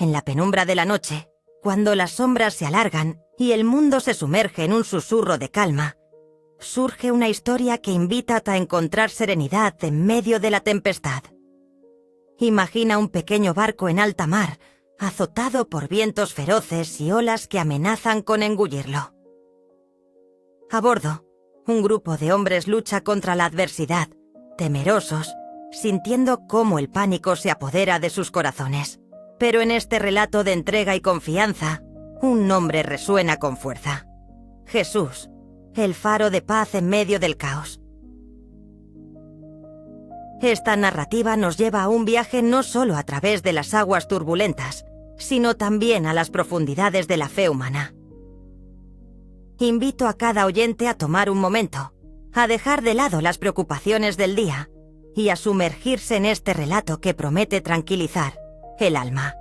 en la penumbra de la noche, cuando las sombras se alargan y el mundo se sumerge en un susurro de calma, surge una historia que invita a encontrar serenidad en medio de la tempestad. Imagina un pequeño barco en alta mar, azotado por vientos feroces y olas que amenazan con engullirlo. A bordo, un grupo de hombres lucha contra la adversidad, temerosos, sintiendo cómo el pánico se apodera de sus corazones. Pero en este relato de entrega y confianza, un nombre resuena con fuerza: Jesús, el faro de paz en medio del caos. Esta narrativa nos lleva a un viaje no solo a través de las aguas turbulentas, sino también a las profundidades de la fe humana. Invito a cada oyente a tomar un momento, a dejar de lado las preocupaciones del día y a sumergirse en este relato que promete tranquilizar el alma.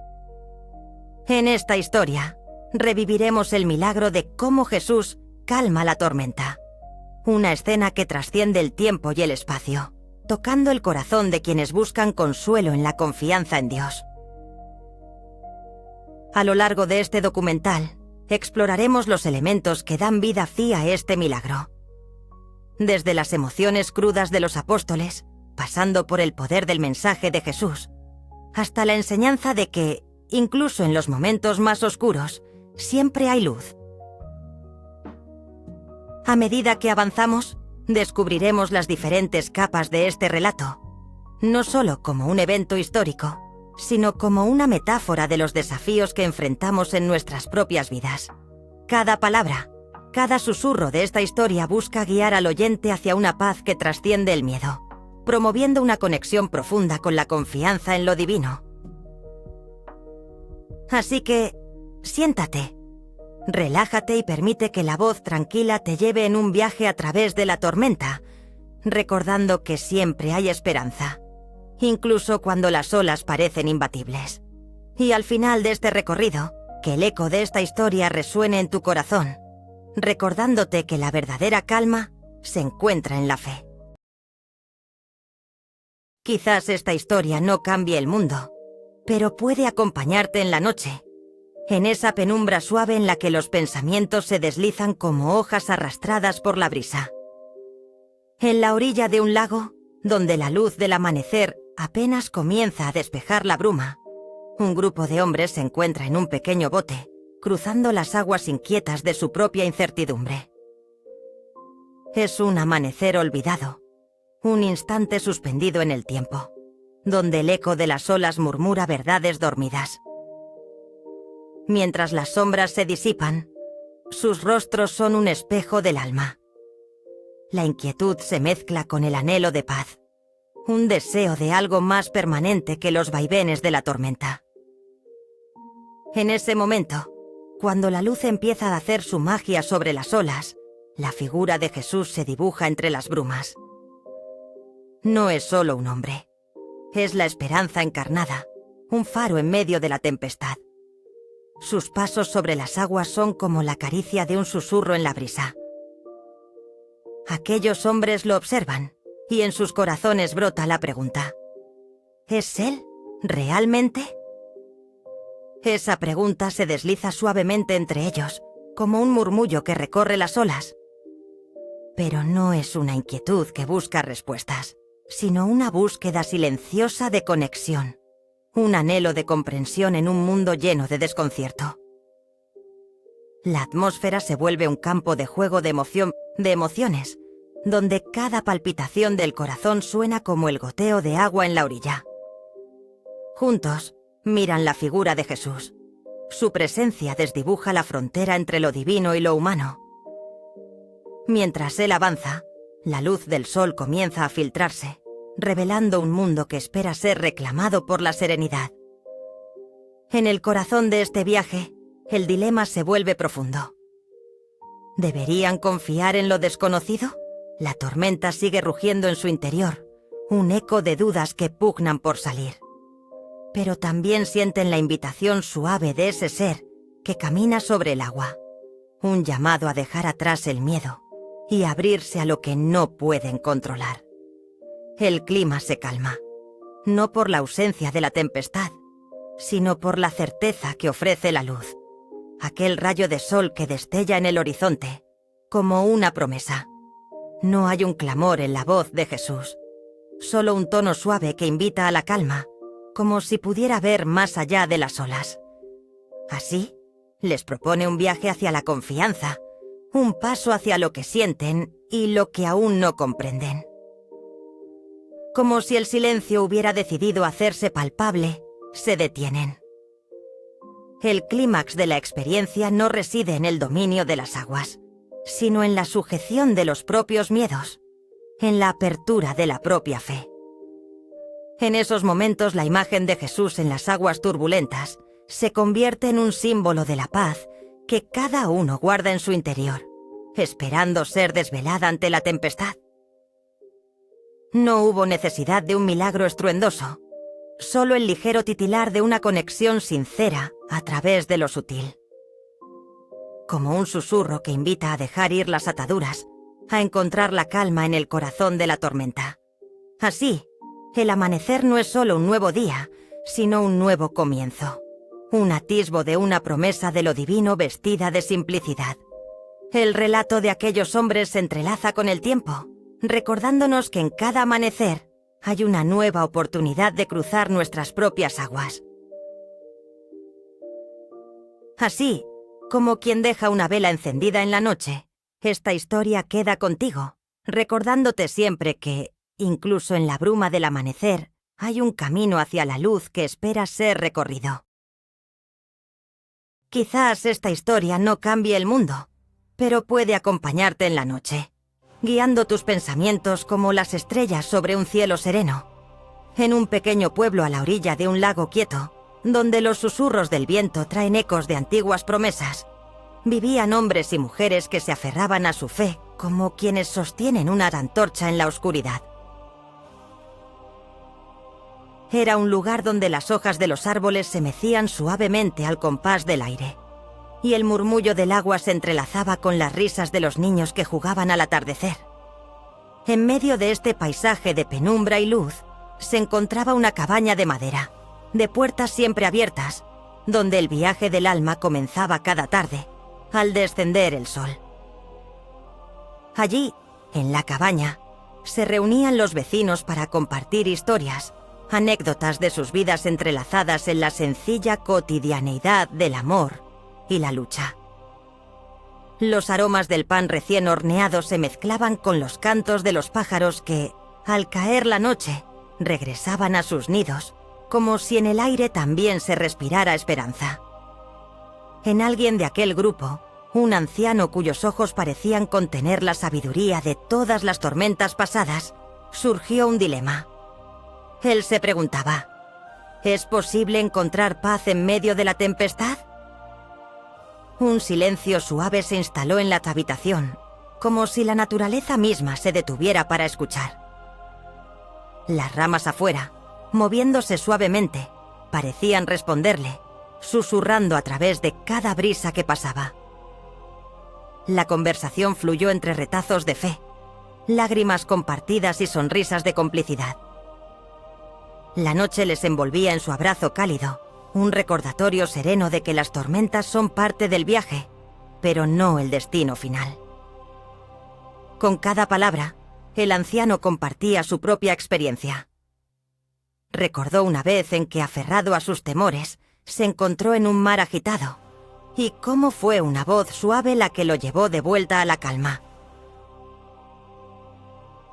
En esta historia, reviviremos el milagro de cómo Jesús calma la tormenta. Una escena que trasciende el tiempo y el espacio, tocando el corazón de quienes buscan consuelo en la confianza en Dios. A lo largo de este documental, exploraremos los elementos que dan vida a este milagro. Desde las emociones crudas de los apóstoles, pasando por el poder del mensaje de Jesús, hasta la enseñanza de que, incluso en los momentos más oscuros, siempre hay luz. A medida que avanzamos, descubriremos las diferentes capas de este relato, no solo como un evento histórico, sino como una metáfora de los desafíos que enfrentamos en nuestras propias vidas. Cada palabra, cada susurro de esta historia busca guiar al oyente hacia una paz que trasciende el miedo, promoviendo una conexión profunda con la confianza en lo divino. Así que, siéntate, relájate y permite que la voz tranquila te lleve en un viaje a través de la tormenta, recordando que siempre hay esperanza, incluso cuando las olas parecen imbatibles. Y al final de este recorrido, que el eco de esta historia resuene en tu corazón, recordándote que la verdadera calma se encuentra en la fe. Quizás esta historia no cambie el mundo, pero puede acompañarte en la noche, en esa penumbra suave en la que los pensamientos se deslizan como hojas arrastradas por la brisa. En la orilla de un lago, donde la luz del amanecer apenas comienza a despejar la bruma, un grupo de hombres se encuentra en un pequeño bote, cruzando las aguas inquietas de su propia incertidumbre. Es un amanecer olvidado, un instante suspendido en el tiempo, donde el eco de las olas murmura verdades dormidas. Mientras las sombras se disipan, sus rostros son un espejo del alma. La inquietud se mezcla con el anhelo de paz, un deseo de algo más permanente que los vaivenes de la tormenta. En ese momento, cuando la luz empieza a hacer su magia sobre las olas, la figura de Jesús se dibuja entre las brumas. No es solo un hombre, es la esperanza encarnada, un faro en medio de la tempestad. Sus pasos sobre las aguas son como la caricia de un susurro en la brisa. Aquellos hombres lo observan, y en sus corazones brota la pregunta: ¿es él, realmente? Esa pregunta se desliza suavemente entre ellos, como un murmullo que recorre las olas. Pero no es una inquietud que busca respuestas, sino una búsqueda silenciosa de conexión, un anhelo de comprensión en un mundo lleno de desconcierto. La atmósfera se vuelve un campo de juego de emociones, donde cada palpitación del corazón suena como el goteo de agua en la orilla. Juntos, miran la figura de Jesús. Su presencia desdibuja la frontera entre lo divino y lo humano. Mientras él avanza, la luz del sol comienza a filtrarse, revelando un mundo que espera ser reclamado por la serenidad. En el corazón de este viaje, el dilema se vuelve profundo. ¿Deberían confiar en lo desconocido? La tormenta sigue rugiendo en su interior, un eco de dudas que pugnan por salir. Pero también sienten la invitación suave de ese ser que camina sobre el agua, un llamado a dejar atrás el miedo y abrirse a lo que no pueden controlar. El clima se calma, no por la ausencia de la tempestad, sino por la certeza que ofrece la luz, aquel rayo de sol que destella en el horizonte, como una promesa. No hay un clamor en la voz de Jesús, solo un tono suave que invita a la calma, como si pudiera ver más allá de las olas. Así, les propone un viaje hacia la confianza, un paso hacia lo que sienten y lo que aún no comprenden. Como si el silencio hubiera decidido hacerse palpable, se detienen. El clímax de la experiencia no reside en el dominio de las aguas, sino en la sujeción de los propios miedos, en la apertura de la propia fe. En esos momentos la imagen de Jesús en las aguas turbulentas se convierte en un símbolo de la paz que cada uno guarda en su interior, esperando ser desvelada ante la tempestad. No hubo necesidad de un milagro estruendoso, solo el ligero titilar de una conexión sincera a través de lo sutil. Como un susurro que invita a dejar ir las ataduras, a encontrar la calma en el corazón de la tormenta. Así, el amanecer no es solo un nuevo día, sino un nuevo comienzo. Un atisbo de una promesa de lo divino vestida de simplicidad. El relato de aquellos hombres se entrelaza con el tiempo, recordándonos que en cada amanecer hay una nueva oportunidad de cruzar nuestras propias aguas. Así, como quien deja una vela encendida en la noche, esta historia queda contigo, recordándote siempre que, incluso en la bruma del amanecer, hay un camino hacia la luz que espera ser recorrido. Quizás esta historia no cambie el mundo, pero puede acompañarte en la noche, guiando tus pensamientos como las estrellas sobre un cielo sereno. En un pequeño pueblo a la orilla de un lago quieto, donde los susurros del viento traen ecos de antiguas promesas, vivían hombres y mujeres que se aferraban a su fe como quienes sostienen una antorcha en la oscuridad. Era un lugar donde las hojas de los árboles se mecían suavemente al compás del aire, y el murmullo del agua se entrelazaba con las risas de los niños que jugaban al atardecer. En medio de este paisaje de penumbra y luz, se encontraba una cabaña de madera, de puertas siempre abiertas, donde el viaje del alma comenzaba cada tarde, al descender el sol. Allí, en la cabaña, se reunían los vecinos para compartir historias, anécdotas de sus vidas entrelazadas en la sencilla cotidianeidad del amor y la lucha. Los aromas del pan recién horneado se mezclaban con los cantos de los pájaros que, al caer la noche, regresaban a sus nidos, como si en el aire también se respirara esperanza. En alguien de aquel grupo, un anciano cuyos ojos parecían contener la sabiduría de todas las tormentas pasadas, surgió un dilema. Él se preguntaba, ¿es posible encontrar paz en medio de la tempestad? Un silencio suave se instaló en la habitación, como si la naturaleza misma se detuviera para escuchar. Las ramas afuera, moviéndose suavemente, parecían responderle, susurrando a través de cada brisa que pasaba. La conversación fluyó entre retazos de fe, lágrimas compartidas y sonrisas de complicidad. La noche les envolvía en su abrazo cálido, un recordatorio sereno de que las tormentas son parte del viaje, pero no el destino final. Con cada palabra, el anciano compartía su propia experiencia. Recordó una vez en que, aferrado a sus temores, se encontró en un mar agitado, y cómo fue una voz suave la que lo llevó de vuelta a la calma.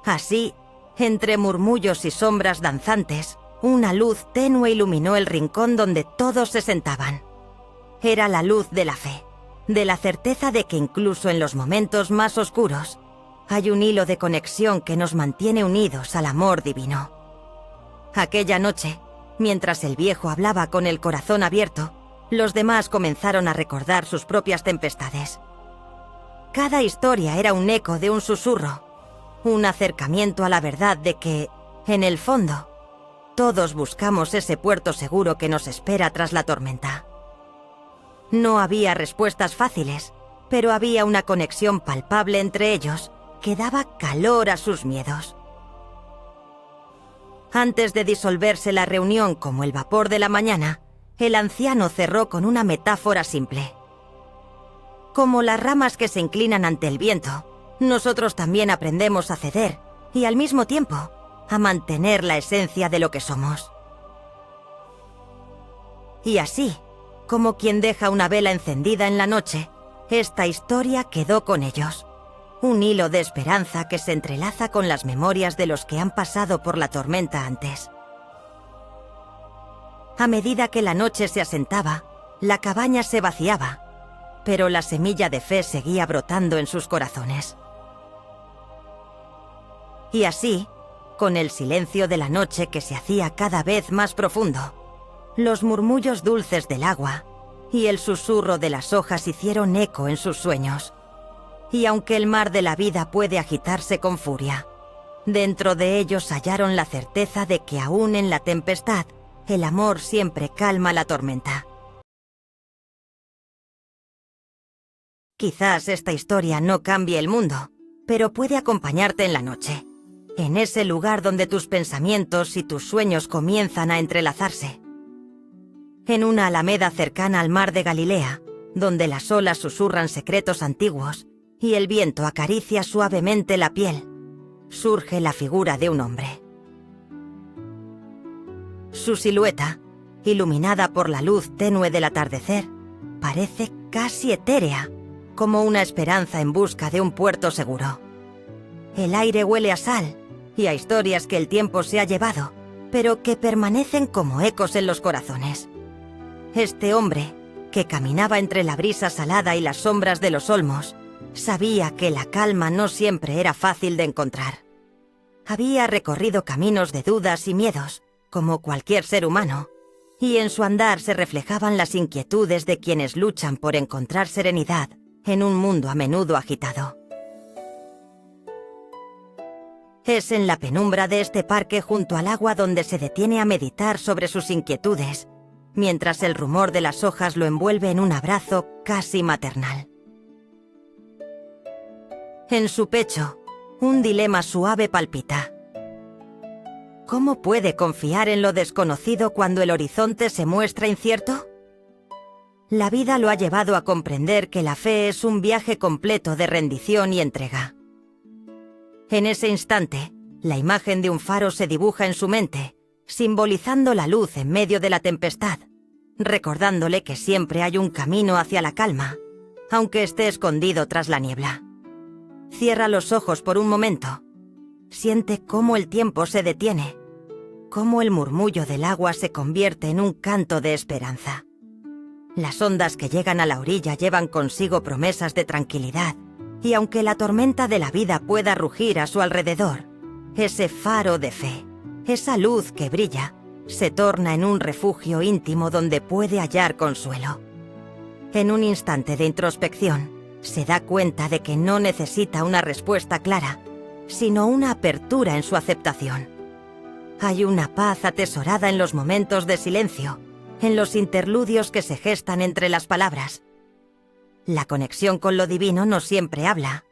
Así, entre murmullos y sombras danzantes, una luz tenue iluminó el rincón donde todos se sentaban. Era la luz de la fe, de la certeza de que incluso en los momentos más oscuros, hay un hilo de conexión que nos mantiene unidos al amor divino. Aquella noche, mientras el viejo hablaba con el corazón abierto, los demás comenzaron a recordar sus propias tempestades. Cada historia era un eco de un susurro, un acercamiento a la verdad de que, en el fondo, todos buscamos ese puerto seguro que nos espera tras la tormenta. No había respuestas fáciles, pero había una conexión palpable entre ellos que daba calor a sus miedos. Antes de disolverse la reunión como el vapor de la mañana, el anciano cerró con una metáfora simple. Como las ramas que se inclinan ante el viento, nosotros también aprendemos a ceder y al mismo tiempo a mantener la esencia de lo que somos. Y así, como quien deja una vela encendida en la noche, esta historia quedó con ellos. Un hilo de esperanza que se entrelaza con las memorias de los que han pasado por la tormenta antes. A medida que la noche se asentaba, la cabaña se vaciaba, pero la semilla de fe seguía brotando en sus corazones. Y así, con el silencio de la noche que se hacía cada vez más profundo, los murmullos dulces del agua y el susurro de las hojas hicieron eco en sus sueños. Y aunque el mar de la vida puede agitarse con furia, dentro de ellos hallaron la certeza de que aún en la tempestad, el amor siempre calma la tormenta. Quizás esta historia no cambie el mundo, pero puede acompañarte en la noche, en ese lugar donde tus pensamientos y tus sueños comienzan a entrelazarse. En una alameda cercana al mar de Galilea, donde las olas susurran secretos antiguos y el viento acaricia suavemente la piel, surge la figura de un hombre. Su silueta, iluminada por la luz tenue del atardecer, parece casi etérea, como una esperanza en busca de un puerto seguro. El aire huele a sal y a historias que el tiempo se ha llevado, pero que permanecen como ecos en los corazones. Este hombre, que caminaba entre la brisa salada y las sombras de los olmos, sabía que la calma no siempre era fácil de encontrar. Había recorrido caminos de dudas y miedos, como cualquier ser humano, y en su andar se reflejaban las inquietudes de quienes luchan por encontrar serenidad en un mundo a menudo agitado. Es en la penumbra de este parque junto al agua donde se detiene a meditar sobre sus inquietudes, mientras el rumor de las hojas lo envuelve en un abrazo casi maternal. En su pecho, un dilema suave palpita. ¿Cómo puede confiar en lo desconocido cuando el horizonte se muestra incierto? La vida lo ha llevado a comprender que la fe es un viaje completo de rendición y entrega. En ese instante, la imagen de un faro se dibuja en su mente, simbolizando la luz en medio de la tempestad, recordándole que siempre hay un camino hacia la calma, aunque esté escondido tras la niebla. Cierra los ojos por un momento. Siente cómo el tiempo se detiene, cómo el murmullo del agua se convierte en un canto de esperanza. Las ondas que llegan a la orilla llevan consigo promesas de tranquilidad, y aunque la tormenta de la vida pueda rugir a su alrededor, ese faro de fe, esa luz que brilla, se torna en un refugio íntimo donde puede hallar consuelo. En un instante de introspección, se da cuenta de que no necesita una respuesta clara, sino una apertura en su aceptación. Hay una paz atesorada en los momentos de silencio, en los interludios que se gestan entre las palabras. La conexión con lo divino no siempre habla.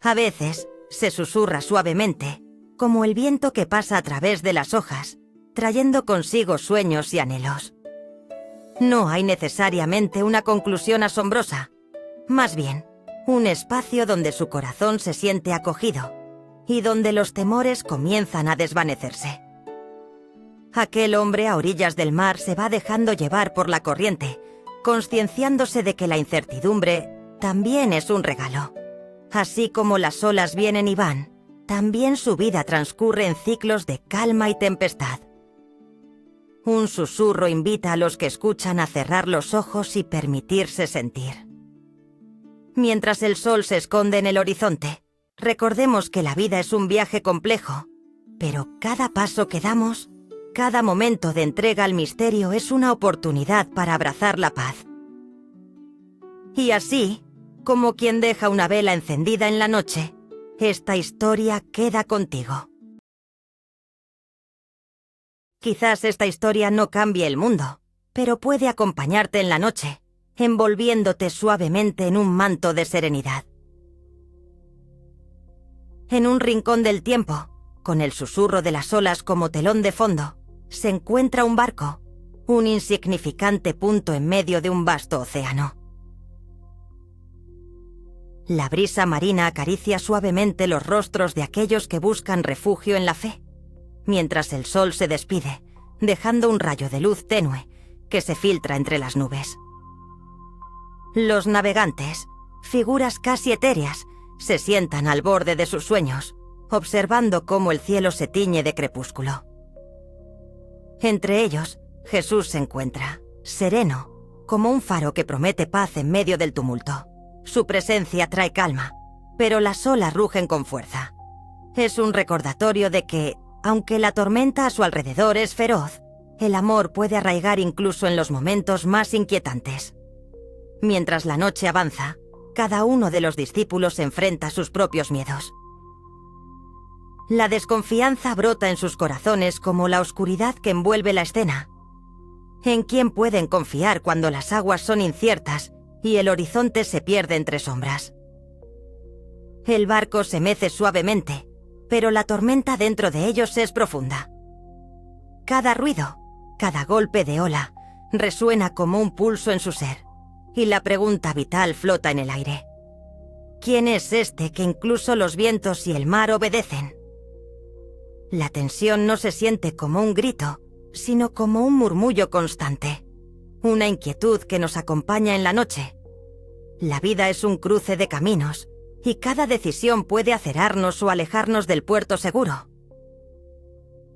A veces se susurra suavemente, como el viento que pasa a través de las hojas, trayendo consigo sueños y anhelos. No hay necesariamente una conclusión asombrosa, más bien, un espacio donde su corazón se siente acogido y donde los temores comienzan a desvanecerse. Aquel hombre a orillas del mar se va dejando llevar por la corriente, conscienciándose de que la incertidumbre también es un regalo. Así como las olas vienen y van, también su vida transcurre en ciclos de calma y tempestad. Un susurro invita a los que escuchan a cerrar los ojos y permitirse sentir. Mientras el sol se esconde en el horizonte, recordemos que la vida es un viaje complejo, pero cada paso que damos, cada momento de entrega al misterio es una oportunidad para abrazar la paz. Y así, como quien deja una vela encendida en la noche, esta historia queda contigo. Quizás esta historia no cambie el mundo, pero puede acompañarte en la noche, envolviéndote suavemente en un manto de serenidad. En un rincón del tiempo, con el susurro de las olas como telón de fondo, se encuentra un barco, un insignificante punto en medio de un vasto océano. La brisa marina acaricia suavemente los rostros de aquellos que buscan refugio en la fe, mientras el sol se despide, dejando un rayo de luz tenue que se filtra entre las nubes. Los navegantes, figuras casi etéreas, se sientan al borde de sus sueños, observando cómo el cielo se tiñe de crepúsculo. Entre ellos, Jesús se encuentra, sereno, como un faro que promete paz en medio del tumulto. Su presencia trae calma, pero las olas rugen con fuerza. Es un recordatorio de que, aunque la tormenta a su alrededor es feroz, el amor puede arraigar incluso en los momentos más inquietantes. Mientras la noche avanza, cada uno de los discípulos enfrenta sus propios miedos. La desconfianza brota en sus corazones como la oscuridad que envuelve la escena. ¿En quién pueden confiar cuando las aguas son inciertas y el horizonte se pierde entre sombras? El barco se mece suavemente, pero la tormenta dentro de ellos es profunda. Cada ruido, cada golpe de ola, resuena como un pulso en su ser, y la pregunta vital flota en el aire. ¿Quién es este que incluso los vientos y el mar obedecen? La tensión no se siente como un grito, sino como un murmullo constante, una inquietud que nos acompaña en la noche. La vida es un cruce de caminos, y cada decisión puede acerarnos o alejarnos del puerto seguro.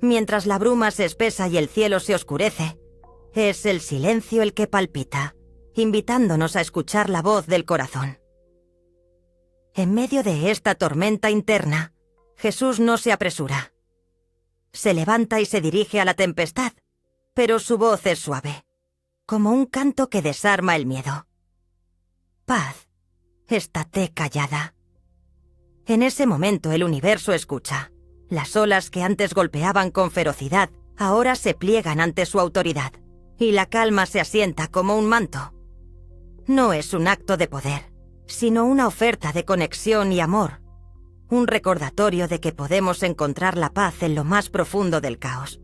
Mientras la bruma se espesa y el cielo se oscurece, es el silencio el que palpita, invitándonos a escuchar la voz del corazón. En medio de esta tormenta interna, Jesús no se apresura. Se levanta y se dirige a la tempestad, pero su voz es suave, como un canto que desarma el miedo. Paz, estate callada. En ese momento el universo escucha. Las olas que antes golpeaban con ferocidad, ahora se pliegan ante su autoridad, y la calma se asienta como un manto. No es un acto de poder, sino una oferta de conexión y amor, un recordatorio de que podemos encontrar la paz en lo más profundo del caos.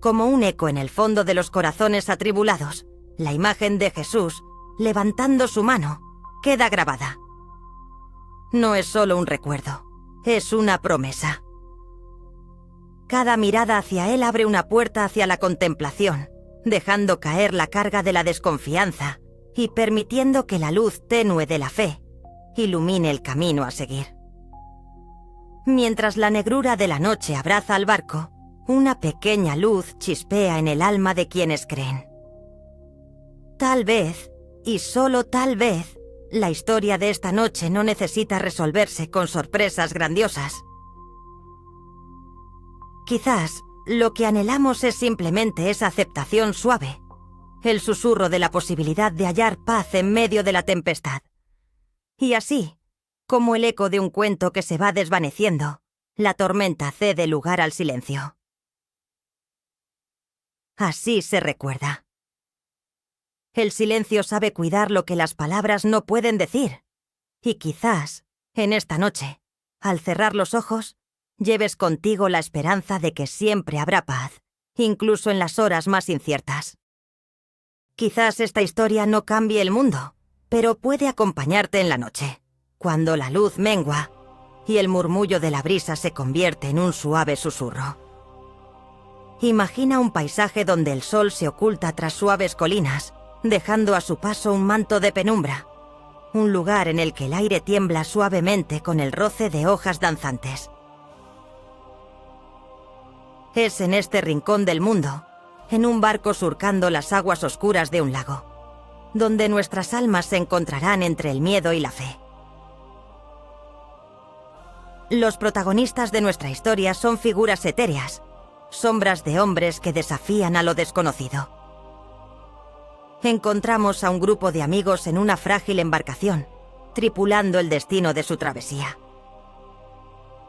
Como un eco en el fondo de los corazones atribulados, la imagen de Jesús, levantando su mano, queda grabada. No es solo un recuerdo, es una promesa. Cada mirada hacia él abre una puerta hacia la contemplación, dejando caer la carga de la desconfianza y permitiendo que la luz tenue de la fe ilumine el camino a seguir. Mientras la negrura de la noche abraza al barco, una pequeña luz chispea en el alma de quienes creen. Tal vez, y solo tal vez, la historia de esta noche no necesita resolverse con sorpresas grandiosas. Quizás lo que anhelamos es simplemente esa aceptación suave, el susurro de la posibilidad de hallar paz en medio de la tempestad. Y así, como el eco de un cuento que se va desvaneciendo, la tormenta cede lugar al silencio. Así se recuerda. El silencio sabe cuidar lo que las palabras no pueden decir. Y quizás, en esta noche, al cerrar los ojos, lleves contigo la esperanza de que siempre habrá paz, incluso en las horas más inciertas. Quizás esta historia no cambie el mundo, pero puede acompañarte en la noche, cuando la luz mengua y el murmullo de la brisa se convierte en un suave susurro. Imagina un paisaje donde el sol se oculta tras suaves colinas, dejando a su paso un manto de penumbra, un lugar en el que el aire tiembla suavemente con el roce de hojas danzantes. Es en este rincón del mundo, en un barco surcando las aguas oscuras de un lago, donde nuestras almas se encontrarán entre el miedo y la fe. Los protagonistas de nuestra historia son figuras etéreas, sombras de hombres que desafían a lo desconocido. Encontramos a un grupo de amigos en una frágil embarcación, tripulando el destino de su travesía.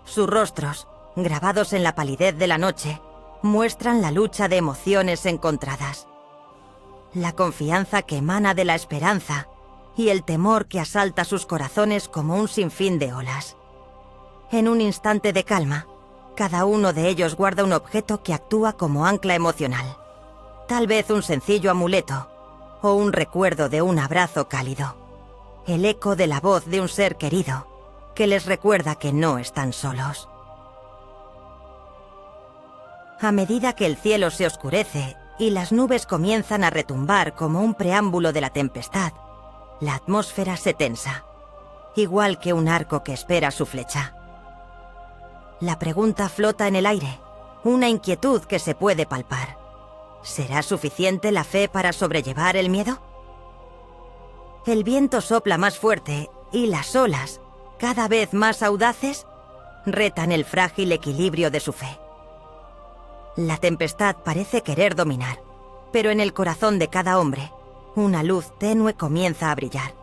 Sus rostros, grabados en la palidez de la noche, muestran la lucha de emociones encontradas. La confianza que emana de la esperanza y el temor que asalta sus corazones como un sinfín de olas. En un instante de calma, Cada uno de ellos guarda un objeto que actúa como ancla emocional. Tal vez un sencillo amuleto o un recuerdo de un abrazo cálido. El eco de la voz de un ser querido que les recuerda que no están solos. A medida que el cielo se oscurece y las nubes comienzan a retumbar como un preámbulo de la tempestad, la atmósfera se tensa, igual que un arco que espera su flecha. La pregunta flota en el aire, una inquietud que se puede palpar. ¿Será suficiente la fe para sobrellevar el miedo? El viento sopla más fuerte y las olas, cada vez más audaces, retan el frágil equilibrio de su fe. La tempestad parece querer dominar, pero en el corazón de cada hombre, una luz tenue comienza a brillar.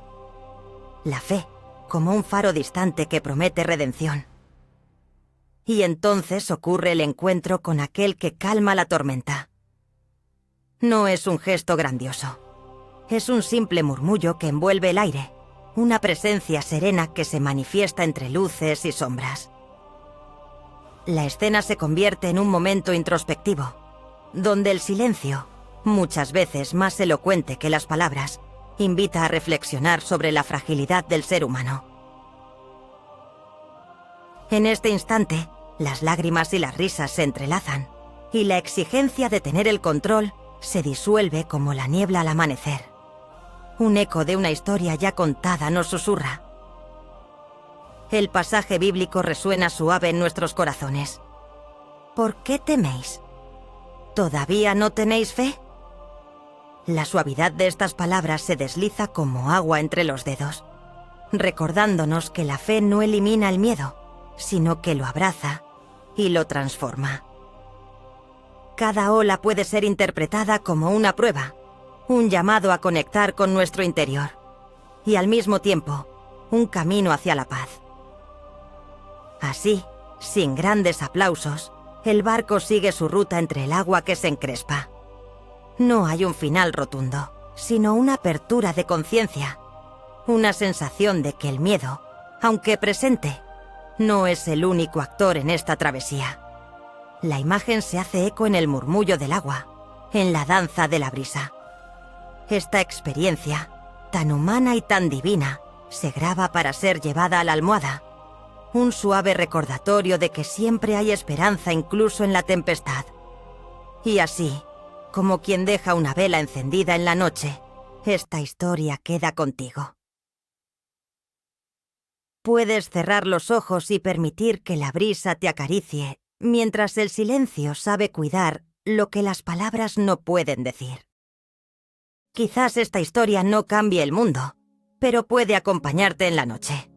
La fe, como un faro distante que promete redención. Y entonces ocurre el encuentro con aquel que calma la tormenta. No es un gesto grandioso. Es un simple murmullo que envuelve el aire, una presencia serena que se manifiesta entre luces y sombras. La escena se convierte en un momento introspectivo, donde el silencio, muchas veces más elocuente que las palabras, invita a reflexionar sobre la fragilidad del ser humano. En este instante, las lágrimas y las risas se entrelazan, y la exigencia de tener el control se disuelve como la niebla al amanecer. Un eco de una historia ya contada nos susurra. El pasaje bíblico resuena suave en nuestros corazones. ¿Por qué teméis? ¿Todavía no tenéis fe? La suavidad de estas palabras se desliza como agua entre los dedos, recordándonos que la fe no elimina el miedo, sino que lo abraza y lo transforma. Cada ola puede ser interpretada como una prueba, un llamado a conectar con nuestro interior, y al mismo tiempo, un camino hacia la paz. Así, sin grandes aplausos, el barco sigue su ruta entre el agua que se encrespa. No hay un final rotundo, sino una apertura de conciencia, una sensación de que el miedo, aunque presente, no es el único actor en esta travesía. La imagen se hace eco en el murmullo del agua, en la danza de la brisa. Esta experiencia, tan humana y tan divina, se graba para ser llevada a la almohada, un suave recordatorio de que siempre hay esperanza incluso en la tempestad. Y así, como quien deja una vela encendida en la noche, esta historia queda contigo. Puedes cerrar los ojos y permitir que la brisa te acaricie, mientras el silencio sabe cuidar lo que las palabras no pueden decir. Quizás esta historia no cambie el mundo, pero puede acompañarte en la noche.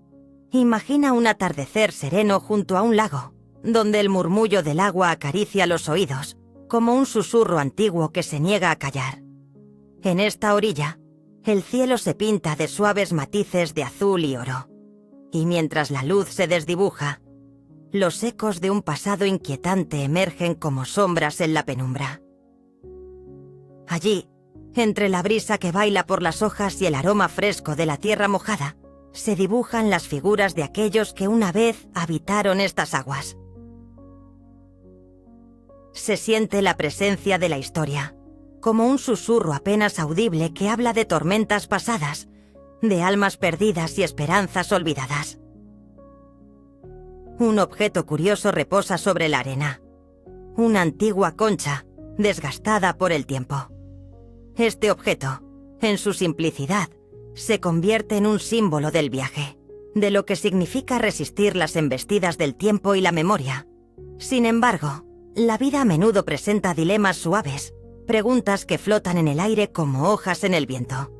Imagina un atardecer sereno junto a un lago, donde el murmullo del agua acaricia los oídos, como un susurro antiguo que se niega a callar. En esta orilla, el cielo se pinta de suaves matices de azul y oro, y mientras la luz se desdibuja, los ecos de un pasado inquietante emergen como sombras en la penumbra. Allí, entre la brisa que baila por las hojas y el aroma fresco de la tierra mojada, se dibujan las figuras de aquellos que una vez habitaron estas aguas. Se siente la presencia de la historia, como un susurro apenas audible que habla de tormentas pasadas, de almas perdidas y esperanzas olvidadas. Un objeto curioso reposa sobre la arena, una antigua concha, desgastada por el tiempo. Este objeto, en su simplicidad, se convierte en un símbolo del viaje, de lo que significa resistir las embestidas del tiempo y la memoria. Sin embargo, la vida a menudo presenta dilemas suaves, preguntas que flotan en el aire como hojas en el viento.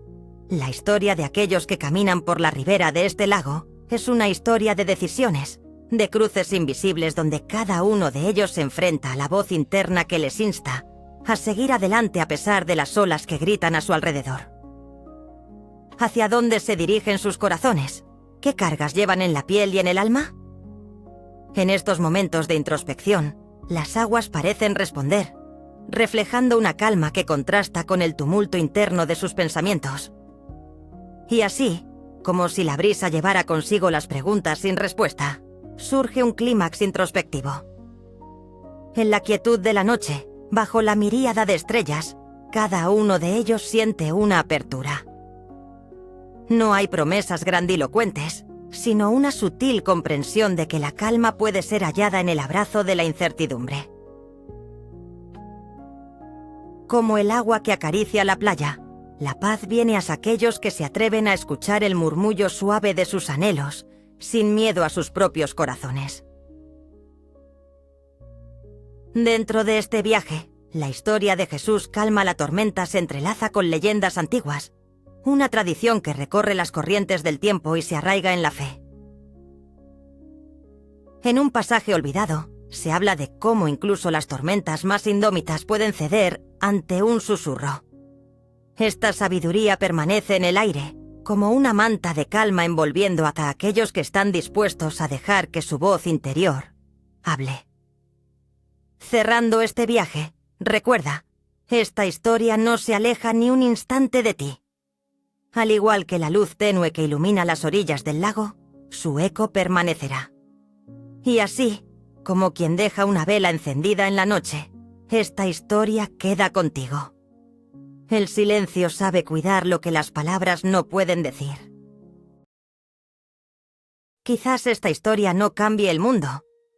La historia de aquellos que caminan por la ribera de este lago es una historia de decisiones, de cruces invisibles donde cada uno de ellos se enfrenta a la voz interna que les insta a seguir adelante a pesar de las olas que gritan a su alrededor. ¿Hacia dónde se dirigen sus corazones? ¿Qué cargas llevan en la piel y en el alma? En estos momentos de introspección, las aguas parecen responder, reflejando una calma que contrasta con el tumulto interno de sus pensamientos. Y así, como si la brisa llevara consigo las preguntas sin respuesta, surge un clímax introspectivo. En la quietud de la noche, bajo la miríada de estrellas, cada uno de ellos siente una apertura. No hay promesas grandilocuentes, sino una sutil comprensión de que la calma puede ser hallada en el abrazo de la incertidumbre. Como el agua que acaricia la playa, la paz viene a aquellos que se atreven a escuchar el murmullo suave de sus anhelos, sin miedo a sus propios corazones. Dentro de este viaje, la historia de Jesús calma la tormenta se entrelaza con leyendas antiguas, una tradición que recorre las corrientes del tiempo y se arraiga en la fe. En un pasaje olvidado, se habla de cómo incluso las tormentas más indómitas pueden ceder ante un susurro. Esta sabiduría permanece en el aire, como una manta de calma envolviendo a aquellos que están dispuestos a dejar que su voz interior hable. Cerrando este viaje, recuerda, esta historia no se aleja ni un instante de ti. Al igual que la luz tenue que ilumina las orillas del lago, su eco permanecerá. Y así, como quien deja una vela encendida en la noche, esta historia queda contigo. El silencio sabe cuidar lo que las palabras no pueden decir. Quizás esta historia no cambie el mundo,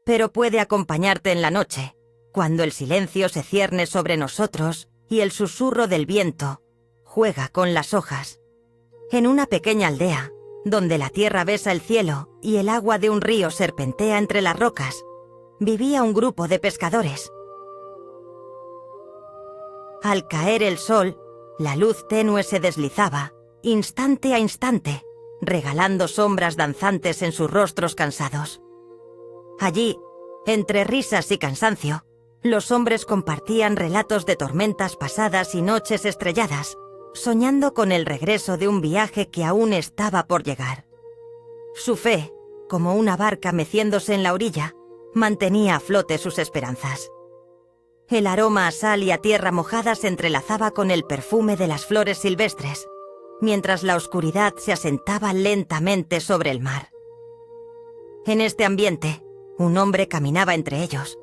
pero puede acompañarte en la noche, cuando el silencio se cierne sobre nosotros y el susurro del viento juega con las hojas. En una pequeña aldea, donde la tierra besa el cielo y el agua de un río serpentea entre las rocas, vivía un grupo de pescadores. Al caer el sol, la luz tenue se deslizaba, instante a instante, regalando sombras danzantes en sus rostros cansados. Allí, entre risas y cansancio, los hombres compartían relatos de tormentas pasadas y noches estrelladas, soñando con el regreso de un viaje que aún estaba por llegar. Su fe, como una barca meciéndose en la orilla, mantenía a flote sus esperanzas. El aroma a sal y a tierra mojada se entrelazaba con el perfume de las flores silvestres, mientras la oscuridad se asentaba lentamente sobre el mar. En este ambiente, un hombre caminaba entre ellos.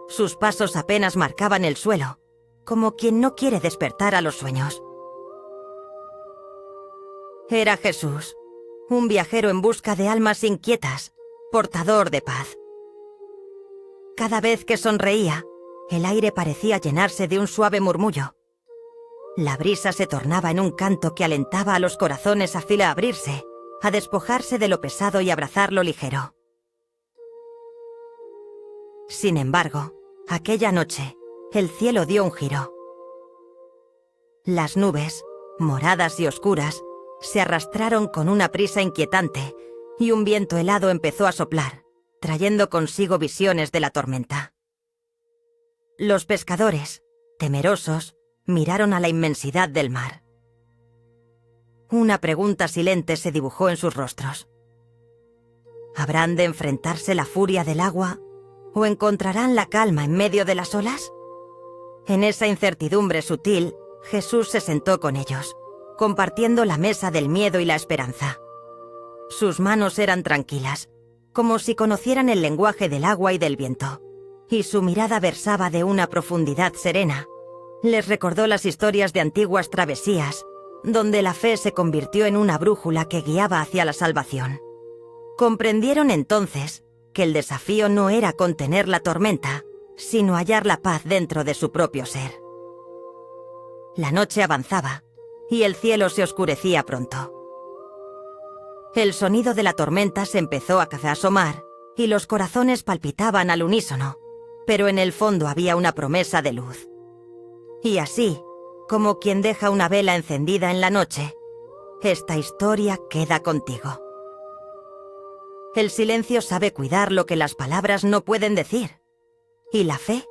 Sus pasos apenas marcaban el suelo, como quien no quiere despertar a los sueños. Era Jesús, un viajero en busca de almas inquietas, portador de paz. Cada vez que sonreía, el aire parecía llenarse de un suave murmullo. La brisa se tornaba en un canto que alentaba a los corazones a abrirse, a despojarse de lo pesado y abrazar lo ligero. Sin embargo, aquella noche, el cielo dio un giro. Las nubes, moradas y oscuras, se arrastraron con una prisa inquietante y un viento helado empezó a soplar, trayendo consigo visiones de la tormenta. Los pescadores, temerosos, miraron a la inmensidad del mar. Una pregunta silente se dibujó en sus rostros. ¿Habrán de enfrentarse la furia del agua o encontrarán la calma en medio de las olas? En esa incertidumbre sutil, Jesús se sentó con ellos, compartiendo la mesa del miedo y la esperanza. Sus manos eran tranquilas, como si conocieran el lenguaje del agua y del viento, y su mirada versaba de una profundidad serena. Les recordó las historias de antiguas travesías, donde la fe se convirtió en una brújula que guiaba hacia la salvación. Comprendieron entonces que el desafío no era contener la tormenta, sino hallar la paz dentro de su propio ser. La noche avanzaba, y el cielo se oscurecía pronto. El sonido de la tormenta se empezó a asomar, y los corazones palpitaban al unísono, pero en el fondo había una promesa de luz. Y así, como quien deja una vela encendida en la noche, esta historia queda contigo. El silencio sabe cuidar lo que las palabras no pueden decir, y la fe,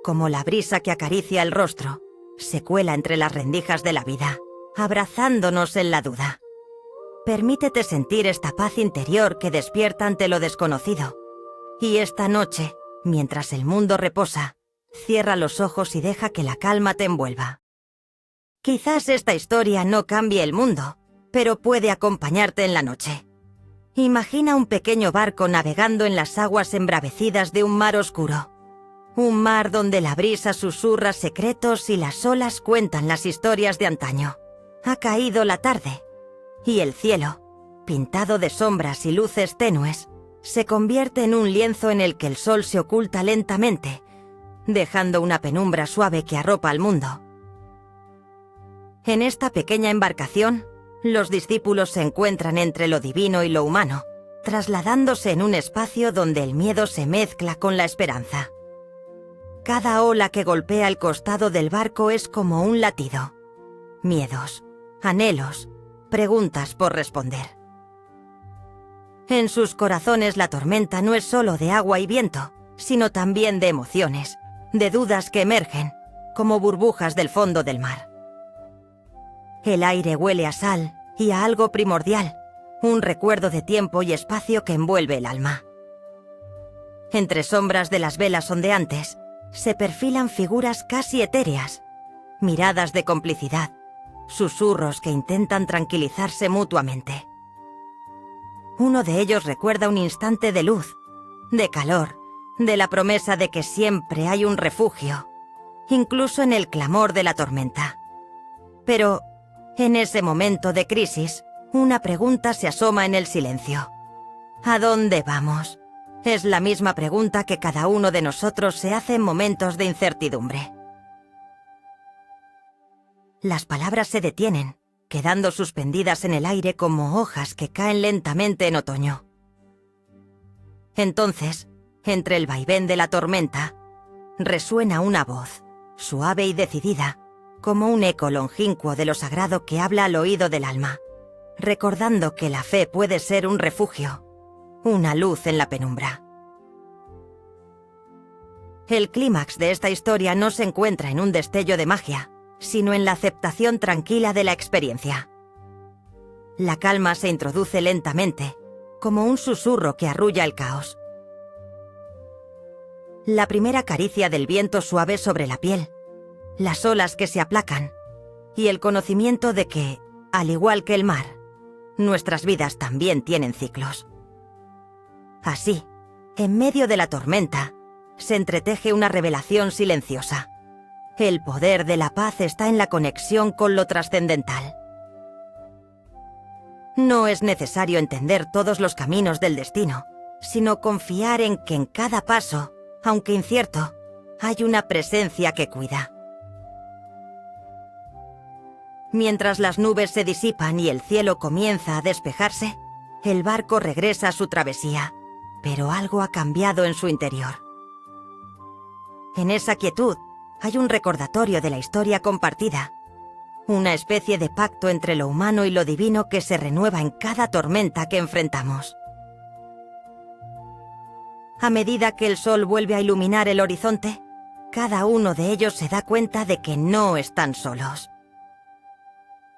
como la brisa que acaricia el rostro, se cuela entre las rendijas de la vida, abrazándonos en la duda. Permítete sentir esta paz interior que despierta ante lo desconocido. Y esta noche, mientras el mundo reposa, cierra los ojos y deja que la calma te envuelva. Quizás esta historia no cambie el mundo, pero puede acompañarte en la noche. Imagina un pequeño barco navegando en las aguas embravecidas de un mar oscuro. Un mar donde la brisa susurra secretos y las olas cuentan las historias de antaño. Ha caído la tarde y el cielo, pintado de sombras y luces tenues, se convierte en un lienzo en el que el sol se oculta lentamente, dejando una penumbra suave que arropa al mundo. En esta pequeña embarcación, los discípulos se encuentran entre lo divino y lo humano, trasladándose en un espacio donde el miedo se mezcla con la esperanza. Cada ola que golpea el costado del barco es como un latido. Miedos, anhelos, preguntas por responder. En sus corazones la tormenta no es solo de agua y viento, sino también de emociones, de dudas que emergen, como burbujas del fondo del mar. El aire huele a sal y a algo primordial, un recuerdo de tiempo y espacio que envuelve el alma. Entre sombras de las velas ondeantes, se perfilan figuras casi etéreas, miradas de complicidad, susurros que intentan tranquilizarse mutuamente. Uno de ellos recuerda un instante de luz, de calor, de la promesa de que siempre hay un refugio, incluso en el clamor de la tormenta. Pero, en ese momento de crisis, una pregunta se asoma en el silencio. ¿A dónde vamos? Es la misma pregunta que cada uno de nosotros se hace en momentos de incertidumbre. Las palabras se detienen, quedando suspendidas en el aire como hojas que caen lentamente en otoño. Entonces, entre el vaivén de la tormenta, resuena una voz, suave y decidida, como un eco longínquo de lo sagrado que habla al oído del alma, recordando que la fe puede ser un refugio, una luz en la penumbra. El clímax de esta historia no se encuentra en un destello de magia, sino en la aceptación tranquila de la experiencia. La calma se introduce lentamente, como un susurro que arrulla el caos. La primera caricia del viento suave sobre la piel, las olas que se aplacan, y el conocimiento de que, al igual que el mar, nuestras vidas también tienen ciclos. Así, en medio de la tormenta, se entreteje una revelación silenciosa. El poder de la paz está en la conexión con lo trascendental. No es necesario entender todos los caminos del destino, sino confiar en que en cada paso, aunque incierto, hay una presencia que cuida. Mientras las nubes se disipan y el cielo comienza a despejarse, el barco regresa a su travesía, pero algo ha cambiado en su interior. En esa quietud hay un recordatorio de la historia compartida, una especie de pacto entre lo humano y lo divino que se renueva en cada tormenta que enfrentamos. A medida que el sol vuelve a iluminar el horizonte, cada uno de ellos se da cuenta de que no están solos.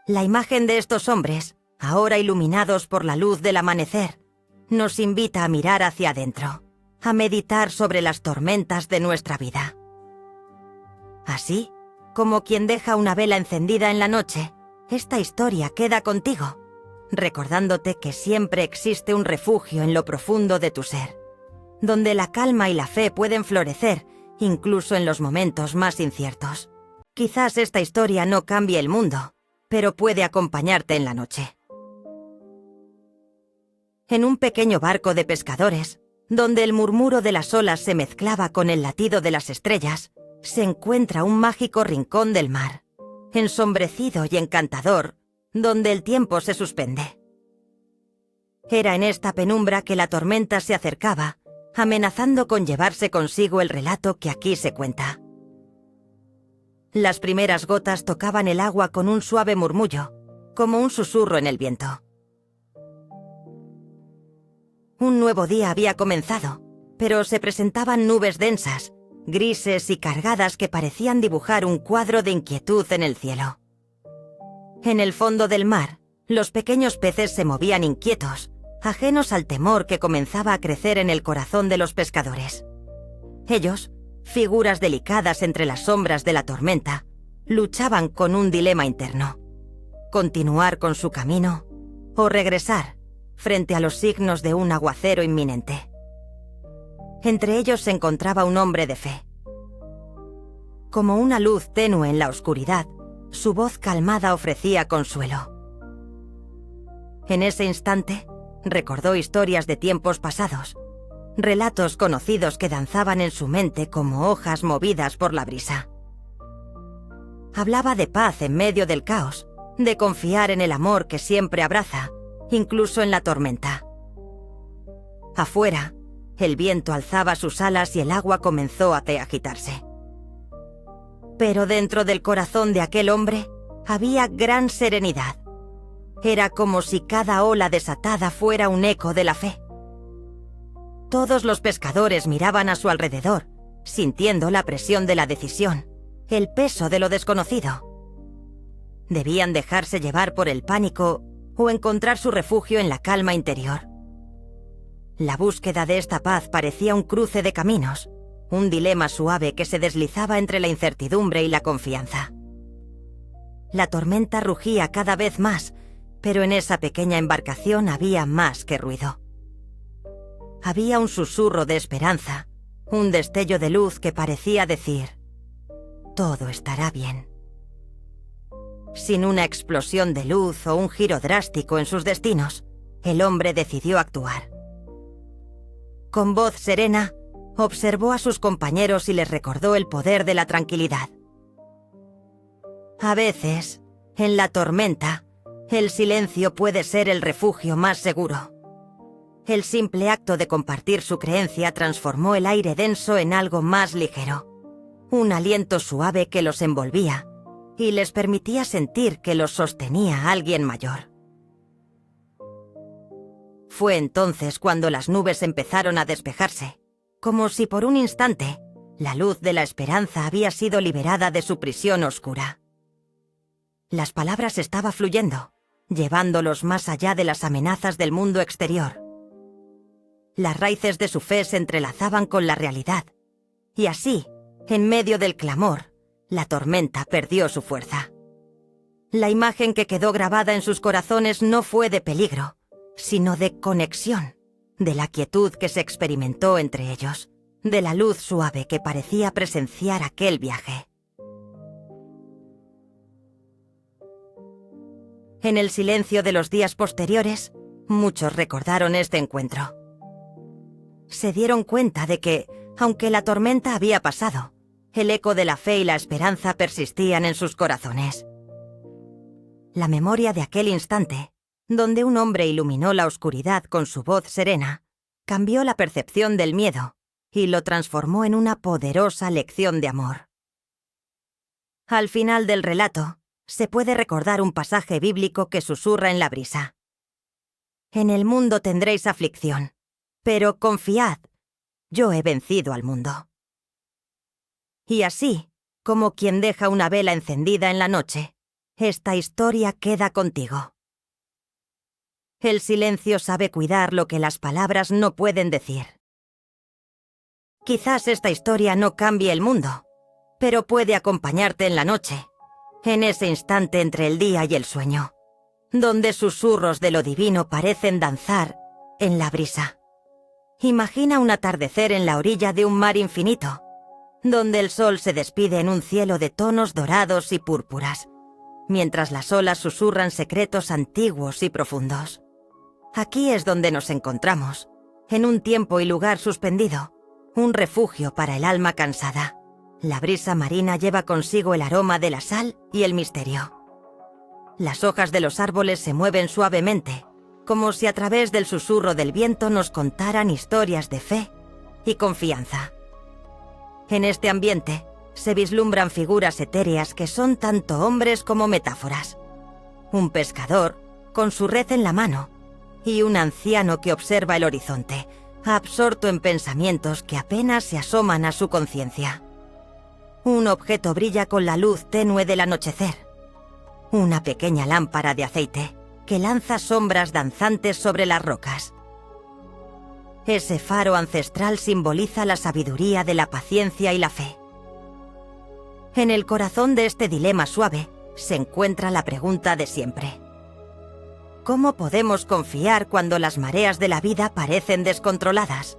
La imagen de estos hombres, ahora iluminados por la luz del amanecer, nos invita a mirar hacia adentro, a meditar sobre las tormentas de nuestra vida. Así, como quien deja una vela encendida en la noche, esta historia queda contigo, recordándote que siempre existe un refugio en lo profundo de tu ser, donde la calma y la fe pueden florecer incluso en los momentos más inciertos. Quizás esta historia no cambie el mundo, pero puede acompañarte en la noche. En un pequeño barco de pescadores, donde el murmuro de las olas se mezclaba con el latido de las estrellas, se encuentra un mágico rincón del mar, ensombrecido y encantador, donde el tiempo se suspende. Era en esta penumbra que la tormenta se acercaba, amenazando con llevarse consigo el relato que aquí se cuenta. Las primeras gotas tocaban el agua con un suave murmullo, como un susurro en el viento. Un nuevo día había comenzado, pero se presentaban nubes densas, grises y cargadas que parecían dibujar un cuadro de inquietud en el cielo. En el fondo del mar, los pequeños peces se movían inquietos, ajenos al temor que comenzaba a crecer en el corazón de los pescadores. Ellos, figuras delicadas entre las sombras de la tormenta, luchaban con un dilema interno: continuar con su camino o regresar frente a los signos de un aguacero inminente. Entre ellos se encontraba un hombre de fe, Como una luz tenue en la oscuridad, su voz calmada ofrecía consuelo. En ese instante, recordó historias de tiempos pasados, relatos conocidos que danzaban en su mente como hojas movidas por la brisa. Hablaba de paz en medio del caos, de confiar en el amor que siempre abraza, incluso en la tormenta. Afuera, el viento alzaba sus alas y el agua comenzó a agitarse. Pero dentro del corazón de aquel hombre había gran serenidad. Era como si cada ola desatada fuera un eco de la fe. Todos los pescadores miraban a su alrededor, sintiendo la presión de la decisión, el peso de lo desconocido. Debían dejarse llevar por el pánico o encontrar su refugio en la calma interior. La búsqueda de esta paz parecía un cruce de caminos, un dilema suave que se deslizaba entre la incertidumbre y la confianza. La tormenta rugía cada vez más, pero en esa pequeña embarcación había más que ruido. Había un susurro de esperanza, un destello de luz que parecía decir: todo estará bien. Sin una explosión de luz o un giro drástico en sus destinos, el hombre decidió actuar. Con voz serena, observó a sus compañeros y les recordó el poder de la tranquilidad. A veces, en la tormenta, el silencio puede ser el refugio más seguro. El simple acto de compartir su creencia transformó el aire denso en algo más ligero, un aliento suave que los envolvía y les permitía sentir que los sostenía alguien mayor. Fue entonces cuando las nubes empezaron a despejarse, como si por un instante la luz de la esperanza había sido liberada de su prisión oscura. Las palabras estaban fluyendo, llevándolos más allá de las amenazas del mundo exterior. Las raíces de su fe se entrelazaban con la realidad, y así, en medio del clamor, la tormenta perdió su fuerza. La imagen que quedó grabada en sus corazones no fue de peligro, sino de conexión, de la quietud que se experimentó entre ellos, de la luz suave que parecía presenciar aquel viaje. En el silencio de los días posteriores, muchos recordaron este encuentro. Se dieron cuenta de que, aunque la tormenta había pasado, el eco de la fe y la esperanza persistían en sus corazones. La memoria de aquel instante, donde un hombre iluminó la oscuridad con su voz serena, cambió la percepción del miedo y lo transformó en una poderosa lección de amor. Al final del relato, se puede recordar un pasaje bíblico que susurra en la brisa. En el mundo tendréis aflicción, pero confiad, yo he vencido al mundo. Y así, como quien deja una vela encendida en la noche, esta historia queda contigo. El silencio sabe cuidar lo que las palabras no pueden decir. Quizás esta historia no cambie el mundo, pero puede acompañarte en la noche, en ese instante entre el día y el sueño, donde susurros de lo divino parecen danzar en la brisa. Imagina un atardecer en la orilla de un mar infinito, donde el sol se despide en un cielo de tonos dorados y púrpuras, mientras las olas susurran secretos antiguos y profundos. Aquí es donde nos encontramos, en un tiempo y lugar suspendido, un refugio para el alma cansada. La brisa marina lleva consigo el aroma de la sal y el misterio. Las hojas de los árboles se mueven suavemente, como si a través del susurro del viento nos contaran historias de fe y confianza. En este ambiente se vislumbran figuras etéreas que son tanto hombres como metáforas. Un pescador, con su red en la mano, y un anciano que observa el horizonte, absorto en pensamientos que apenas se asoman a su conciencia. Un objeto brilla con la luz tenue del anochecer. Una pequeña lámpara de aceite que lanza sombras danzantes sobre las rocas. Ese faro ancestral simboliza la sabiduría de la paciencia y la fe. En el corazón de este dilema suave se encuentra la pregunta de siempre. ¿Cómo podemos confiar cuando las mareas de la vida parecen descontroladas?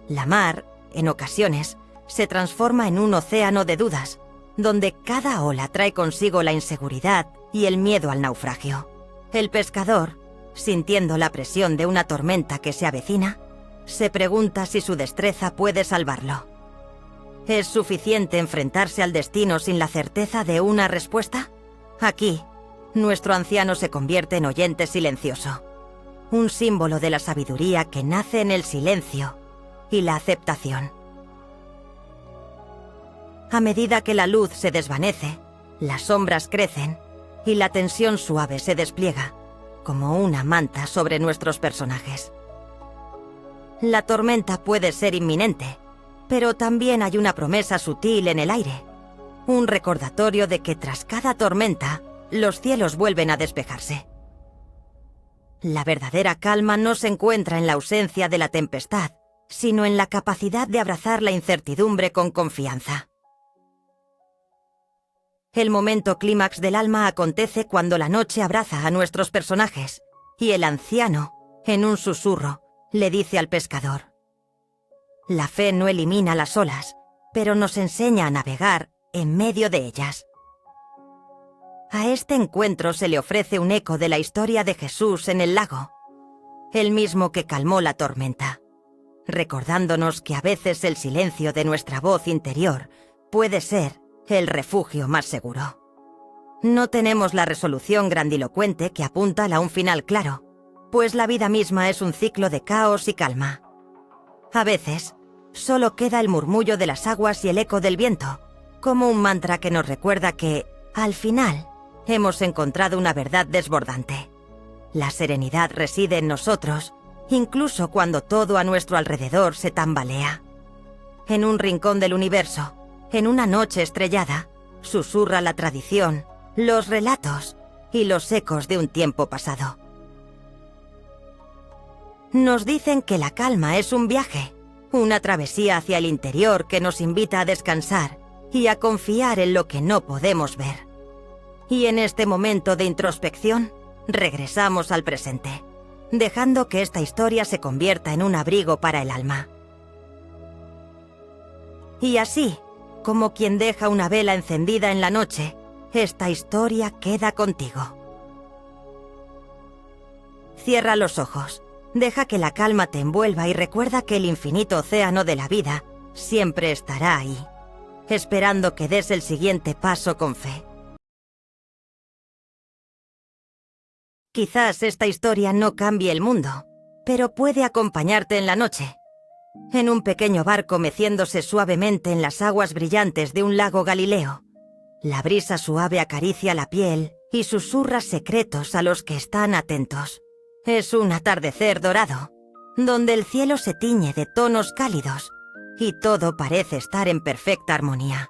La mar, en ocasiones, se transforma en un océano de dudas, donde cada ola trae consigo la inseguridad y el miedo al naufragio. El pescador, sintiendo la presión de una tormenta que se avecina, se pregunta si su destreza puede salvarlo. ¿Es suficiente enfrentarse al destino sin la certeza de una respuesta? Aquí, nuestro anciano se convierte en oyente silencioso, un símbolo de la sabiduría que nace en el silencio y la aceptación. A medida que la luz se desvanece, las sombras crecen y la tensión suave se despliega, como una manta sobre nuestros personajes. La tormenta puede ser inminente, pero también hay una promesa sutil en el aire, un recordatorio de que tras cada tormenta, los cielos vuelven a despejarse. La verdadera calma no se encuentra en la ausencia de la tempestad, sino en la capacidad de abrazar la incertidumbre con confianza. El momento clímax del alma acontece cuando la noche abraza a nuestros personajes y el anciano, en un susurro, le dice al pescador: «La fe no elimina las olas, pero nos enseña a navegar en medio de ellas». A este encuentro se le ofrece un eco de la historia de Jesús en el lago, el mismo que calmó la tormenta, recordándonos que a veces el silencio de nuestra voz interior puede ser el refugio más seguro. No tenemos la resolución grandilocuente que apunta a un final claro, pues la vida misma es un ciclo de caos y calma. A veces, solo queda el murmullo de las aguas y el eco del viento, como un mantra que nos recuerda que, al final, hemos encontrado una verdad desbordante. La serenidad reside en nosotros, incluso cuando todo a nuestro alrededor se tambalea. En un rincón del universo, en una noche estrellada, susurra la tradición, los relatos y los ecos de un tiempo pasado. Nos dicen que la calma es un viaje, una travesía hacia el interior que nos invita a descansar y a confiar en lo que no podemos ver. Y en este momento de introspección, regresamos al presente, dejando que esta historia se convierta en un abrigo para el alma. Y así, como quien deja una vela encendida en la noche, esta historia queda contigo. Cierra los ojos, deja que la calma te envuelva y recuerda que el infinito océano de la vida siempre estará ahí, esperando que des el siguiente paso con fe. Quizás esta historia no cambie el mundo, pero puede acompañarte en la noche, en un pequeño barco meciéndose suavemente en las aguas brillantes de un lago Galileo. La brisa suave acaricia la piel y susurra secretos a los que están atentos. Es un atardecer dorado, donde el cielo se tiñe de tonos cálidos y todo parece estar en perfecta armonía.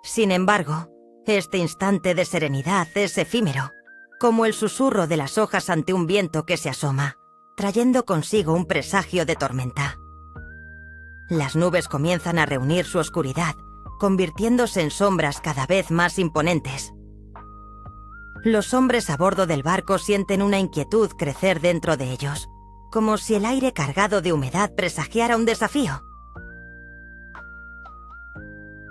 Sin embargo, este instante de serenidad es efímero, como el susurro de las hojas ante un viento que se asoma, trayendo consigo un presagio de tormenta. Las nubes comienzan a reunir su oscuridad, convirtiéndose en sombras cada vez más imponentes. Los hombres a bordo del barco sienten una inquietud crecer dentro de ellos, como si el aire cargado de humedad presagiara un desafío.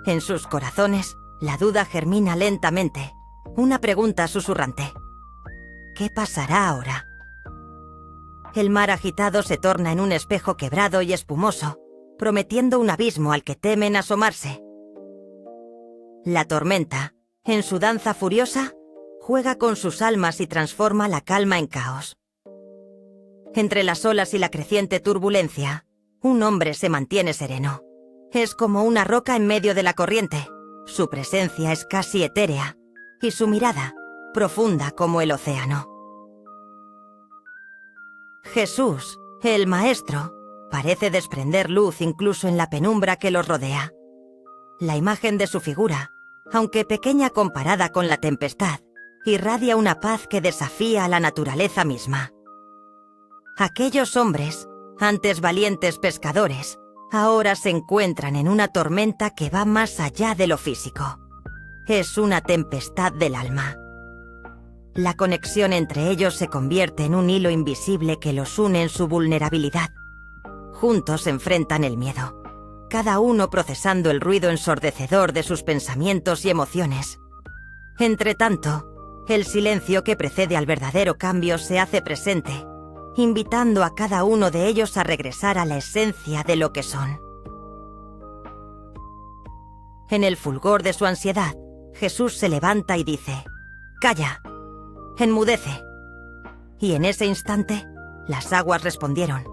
En sus corazones, la duda germina lentamente, una pregunta susurrante. ¿Qué pasará ahora? El mar agitado se torna en un espejo quebrado y espumoso, prometiendo un abismo al que temen asomarse. La tormenta, en su danza furiosa, juega con sus almas y transforma la calma en caos. Entre las olas y la creciente turbulencia, un hombre se mantiene sereno. Es como una roca en medio de la corriente. Su presencia es casi etérea, y su mirada, profunda como el océano. Jesús, el Maestro, parece desprender luz incluso en la penumbra que los rodea. La imagen de su figura, aunque pequeña comparada con la tempestad, irradia una paz que desafía a la naturaleza misma. Aquellos hombres, antes valientes pescadores, ahora se encuentran en una tormenta que va más allá de lo físico. Es una tempestad del alma. La conexión entre ellos se convierte en un hilo invisible que los une en su vulnerabilidad. Juntos enfrentan el miedo. cada uno procesando el ruido ensordecedor de sus pensamientos y emociones. Entretanto, el silencio que precede al verdadero cambio se hace presente, invitando a cada uno de ellos a regresar a la esencia de lo que son. En el fulgor de su ansiedad, Jesús se levanta y dice: «Calla, enmudece». Y en ese instante, las aguas respondieron,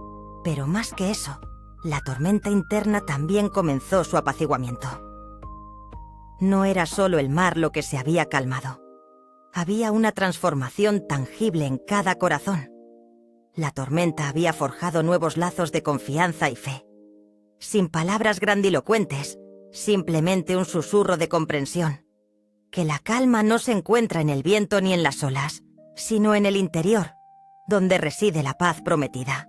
pero más que eso, la tormenta interna también comenzó su apaciguamiento. No era solo el mar lo que se había calmado. Había una transformación tangible en cada corazón. La tormenta había forjado nuevos lazos de confianza y fe. Sin palabras grandilocuentes, simplemente un susurro de comprensión. Que la calma no se encuentra en el viento ni en las olas, sino en el interior, donde reside la paz prometida.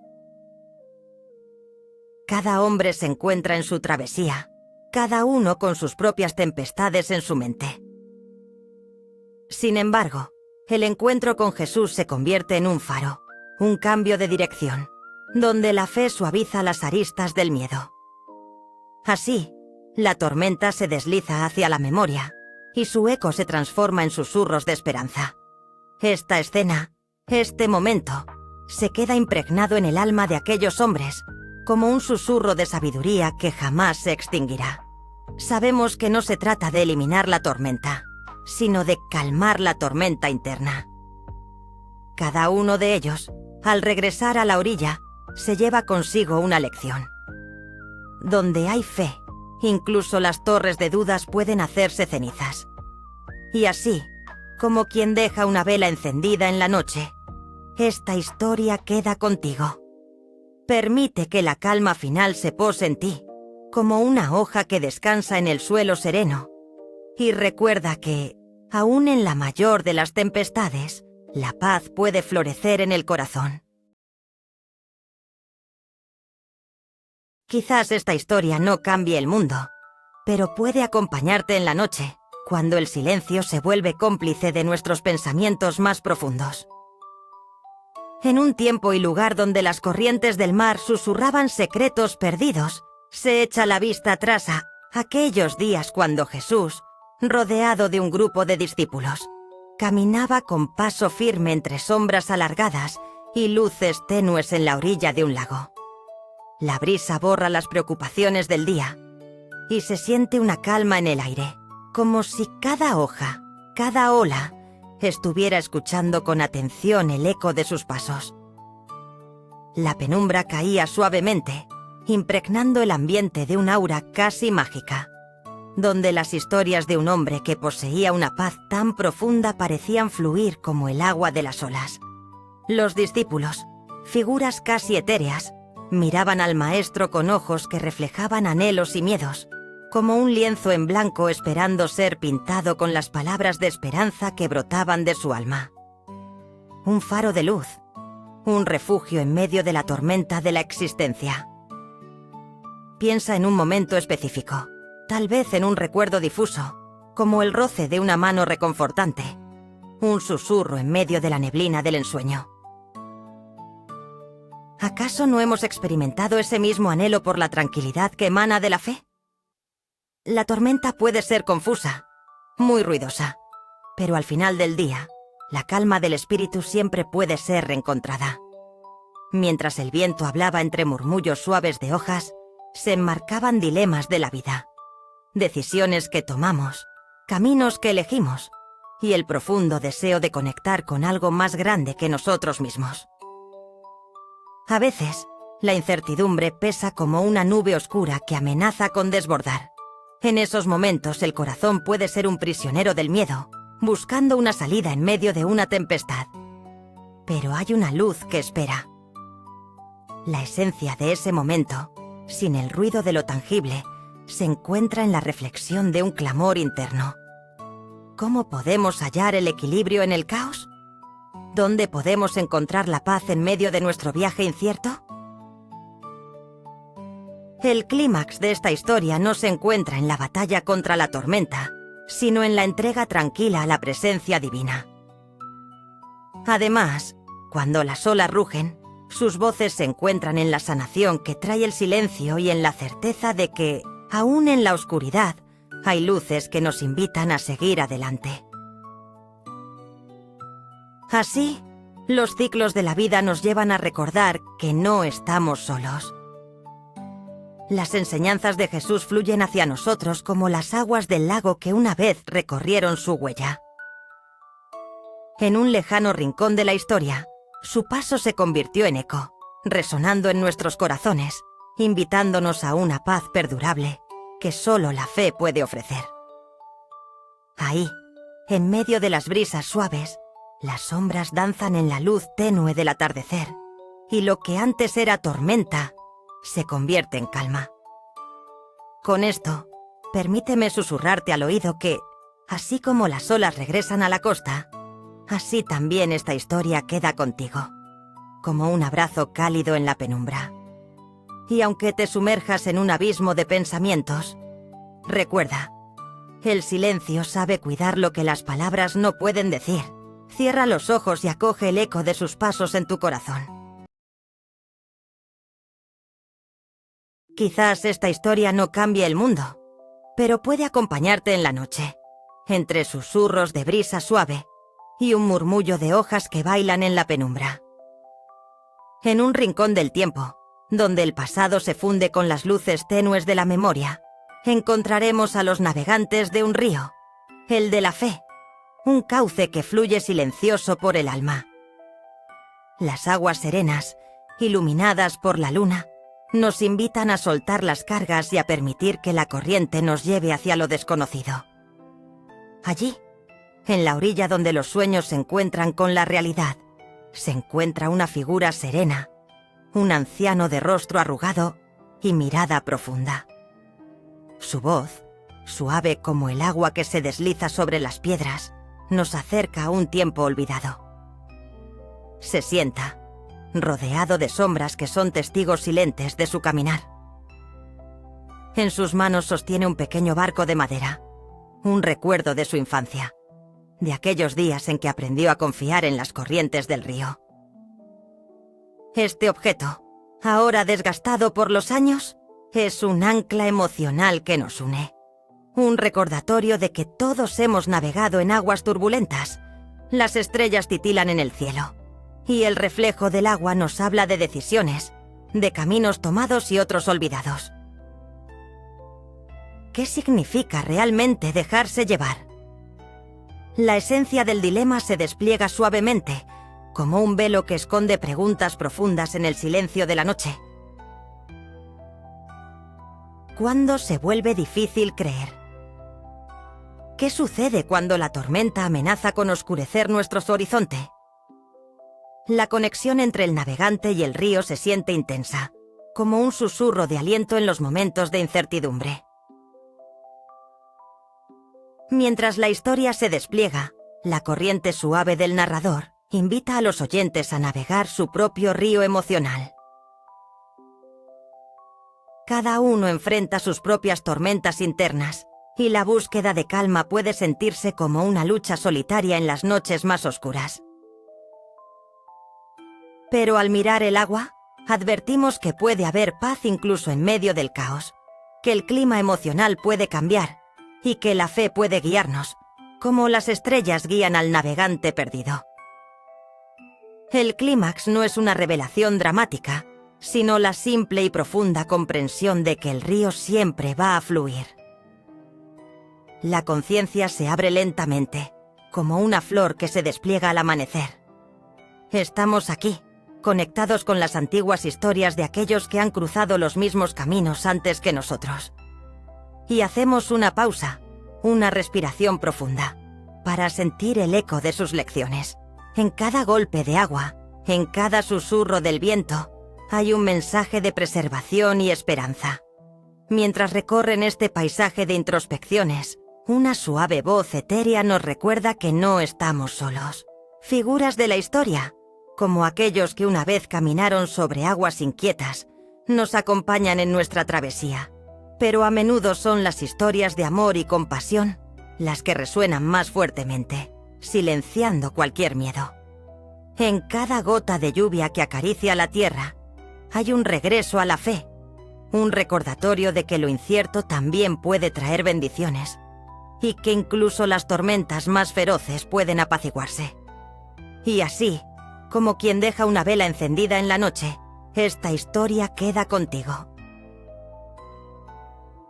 Cada hombre se encuentra en su travesía, cada uno con sus propias tempestades en su mente. Sin embargo, el encuentro con Jesús se convierte en un faro, un cambio de dirección, donde la fe suaviza las aristas del miedo. Así, la tormenta se desliza hacia la memoria, y su eco se transforma en susurros de esperanza. Esta escena, este momento, se queda impregnado en el alma de aquellos hombres, como un susurro de sabiduría que jamás se extinguirá. Sabemos que no se trata de eliminar la tormenta, sino de calmar la tormenta interna. Cada uno de ellos, al regresar a la orilla, se lleva consigo una lección. Donde hay fe, incluso las torres de dudas pueden hacerse cenizas. Y así, como quien deja una vela encendida en la noche, esta historia queda contigo. Permite que la calma final se pose en ti, como una hoja que descansa en el suelo sereno. Y recuerda que, aún en la mayor de las tempestades, la paz puede florecer en el corazón. Quizás esta historia no cambie el mundo, pero puede acompañarte en la noche, cuando el silencio se vuelve cómplice de nuestros pensamientos más profundos. En un tiempo y lugar donde las corrientes del mar susurraban secretos perdidos, se echa la vista atrás a aquellos días cuando Jesús, rodeado de un grupo de discípulos, caminaba con paso firme entre sombras alargadas y luces tenues en la orilla de un lago. La brisa borra las preocupaciones del día y se siente una calma en el aire, como si cada hoja, cada ola, estuviera escuchando con atención el eco de sus pasos. La penumbra caía suavemente, impregnando el ambiente de un aura casi mágica, donde las historias de un hombre que poseía una paz tan profunda parecían fluir como el agua de las olas. Los discípulos, figuras casi etéreas, miraban al maestro con ojos que reflejaban anhelos y miedos, como un lienzo en blanco esperando ser pintado con las palabras de esperanza que brotaban de su alma. Un faro de luz, un refugio en medio de la tormenta de la existencia. Piensa en un momento específico, tal vez en un recuerdo difuso, como el roce de una mano reconfortante, un susurro en medio de la neblina del ensueño. ¿Acaso no hemos experimentado ese mismo anhelo por la tranquilidad que emana de la fe? La tormenta puede ser confusa, muy ruidosa, pero al final del día, la calma del espíritu siempre puede ser reencontrada. Mientras el viento hablaba entre murmullos suaves de hojas, se enmarcaban dilemas de la vida, decisiones que tomamos, caminos que elegimos, y el profundo deseo de conectar con algo más grande que nosotros mismos. A veces, la incertidumbre pesa como una nube oscura que amenaza con desbordar. En esos momentos el corazón puede ser un prisionero del miedo, buscando una salida en medio de una tempestad. Pero hay una luz que espera. La esencia de ese momento, sin el ruido de lo tangible, se encuentra en la reflexión de un clamor interno. ¿Cómo podemos hallar el equilibrio en el caos? ¿Dónde podemos encontrar la paz en medio de nuestro viaje incierto? El clímax de esta historia no se encuentra en la batalla contra la tormenta, sino en la entrega tranquila a la presencia divina. Además, cuando las olas rugen, Sus voces se encuentran en la sanación que trae el silencio y en la certeza de que, aún en la oscuridad, hay luces que nos invitan a seguir adelante. Así, los ciclos de la vida nos llevan a recordar que no estamos solos. Las enseñanzas de Jesús fluyen hacia nosotros como las aguas del lago que una vez recorrieron su huella. En un lejano rincón de la historia, su paso se convirtió en eco, resonando en nuestros corazones, invitándonos a una paz perdurable que solo la fe puede ofrecer. Ahí, en medio de las brisas suaves, las sombras danzan en la luz tenue del atardecer, y lo que antes era tormenta se convierte en calma. Con esto, permíteme susurrarte al oído que, así como las olas regresan a la costa, así también esta historia queda contigo, como un abrazo cálido en la penumbra. Y aunque te sumerjas en un abismo de pensamientos, recuerda, el silencio sabe cuidar lo que las palabras no pueden decir. Cierra los ojos y acoge el eco de sus pasos en tu corazón. Quizás esta historia no cambie el mundo, pero puede acompañarte en la noche, entre susurros de brisa suave y un murmullo de hojas que bailan en la penumbra. En un rincón del tiempo, donde el pasado se funde con las luces tenues de la memoria, encontraremos a los navegantes de un río, el de la fe, un cauce que fluye silencioso por el alma. Las aguas serenas, iluminadas por la luna, nos invitan a soltar las cargas y a permitir que la corriente nos lleve hacia lo desconocido. Allí, en la orilla donde los sueños se encuentran con la realidad, se encuentra una figura serena, un anciano de rostro arrugado y mirada profunda. Su voz, suave como el agua que se desliza sobre las piedras, nos acerca a un tiempo olvidado. Se sienta, rodeado de sombras que son testigos silentes de su caminar. En sus manos sostiene un pequeño barco de madera, un recuerdo de su infancia, de aquellos días en que aprendió a confiar en las corrientes del río. Este objeto, ahora desgastado por los años, es un ancla emocional que nos une. Un recordatorio de que todos hemos navegado en aguas turbulentas. Las estrellas titilan en el cielo, y el reflejo del agua nos habla de decisiones, de caminos tomados y otros olvidados. ¿Qué significa realmente dejarse llevar? La esencia del dilema se despliega suavemente, como un velo que esconde preguntas profundas en el silencio de la noche. ¿Cuándo se vuelve difícil creer? ¿Qué sucede cuando la tormenta amenaza con oscurecer nuestro horizonte? La conexión entre el navegante y el río se siente intensa, como un susurro de aliento en los momentos de incertidumbre. Mientras la historia se despliega, la corriente suave del narrador invita a los oyentes a navegar su propio río emocional. Cada uno enfrenta sus propias tormentas internas, y la búsqueda de calma puede sentirse como una lucha solitaria en las noches más oscuras. Pero al mirar el agua, advertimos que puede haber paz incluso en medio del caos, que el clima emocional puede cambiar y que la fe puede guiarnos, como las estrellas guían al navegante perdido. El clímax no es una revelación dramática, sino la simple y profunda comprensión de que el río siempre va a fluir. La conciencia se abre lentamente, como una flor que se despliega al amanecer. Estamos aquí, conectados con las antiguas historias de aquellos que han cruzado los mismos caminos antes que nosotros. Y hacemos una pausa, una respiración profunda, para sentir el eco de sus lecciones. En cada golpe de agua, en cada susurro del viento, hay un mensaje de preservación y esperanza. Mientras recorren este paisaje de introspecciones, una suave voz etérea nos recuerda que no estamos solos. Figuras de la historia, como aquellos que una vez caminaron sobre aguas inquietas, nos acompañan en nuestra travesía. Pero a menudo son las historias de amor y compasión las que resuenan más fuertemente, silenciando cualquier miedo. En cada gota de lluvia que acaricia la tierra, hay un regreso a la fe, un recordatorio de que lo incierto también puede traer bendiciones, y que incluso las tormentas más feroces pueden apaciguarse. Y así, como quien deja una vela encendida en la noche, esta historia queda contigo.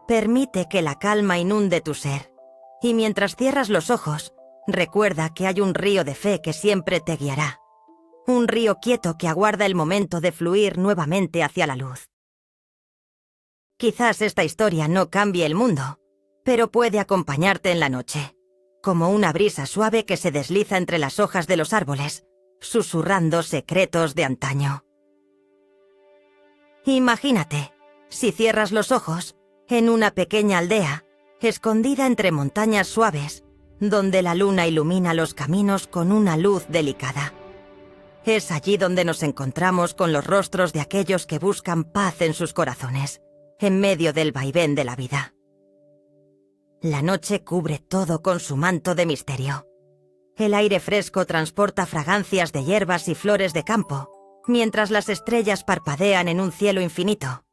Permite que la calma inunde tu ser, y mientras cierras los ojos, recuerda que hay un río de fe que siempre te guiará. Un río quieto que aguarda el momento de fluir nuevamente hacia la luz. Quizás esta historia no cambie el mundo, pero puede acompañarte en la noche, como una brisa suave que se desliza entre las hojas de los árboles, susurrando secretos de antaño. Imagínate, si cierras los ojos, en una pequeña aldea, escondida entre montañas suaves, donde la luna ilumina los caminos con una luz delicada. Es allí donde nos encontramos con los rostros de aquellos que buscan paz en sus corazones, en medio del vaivén de la vida. La noche cubre todo con su manto de misterio. El aire fresco transporta fragancias de hierbas y flores de campo, mientras las estrellas parpadean en un cielo infinito.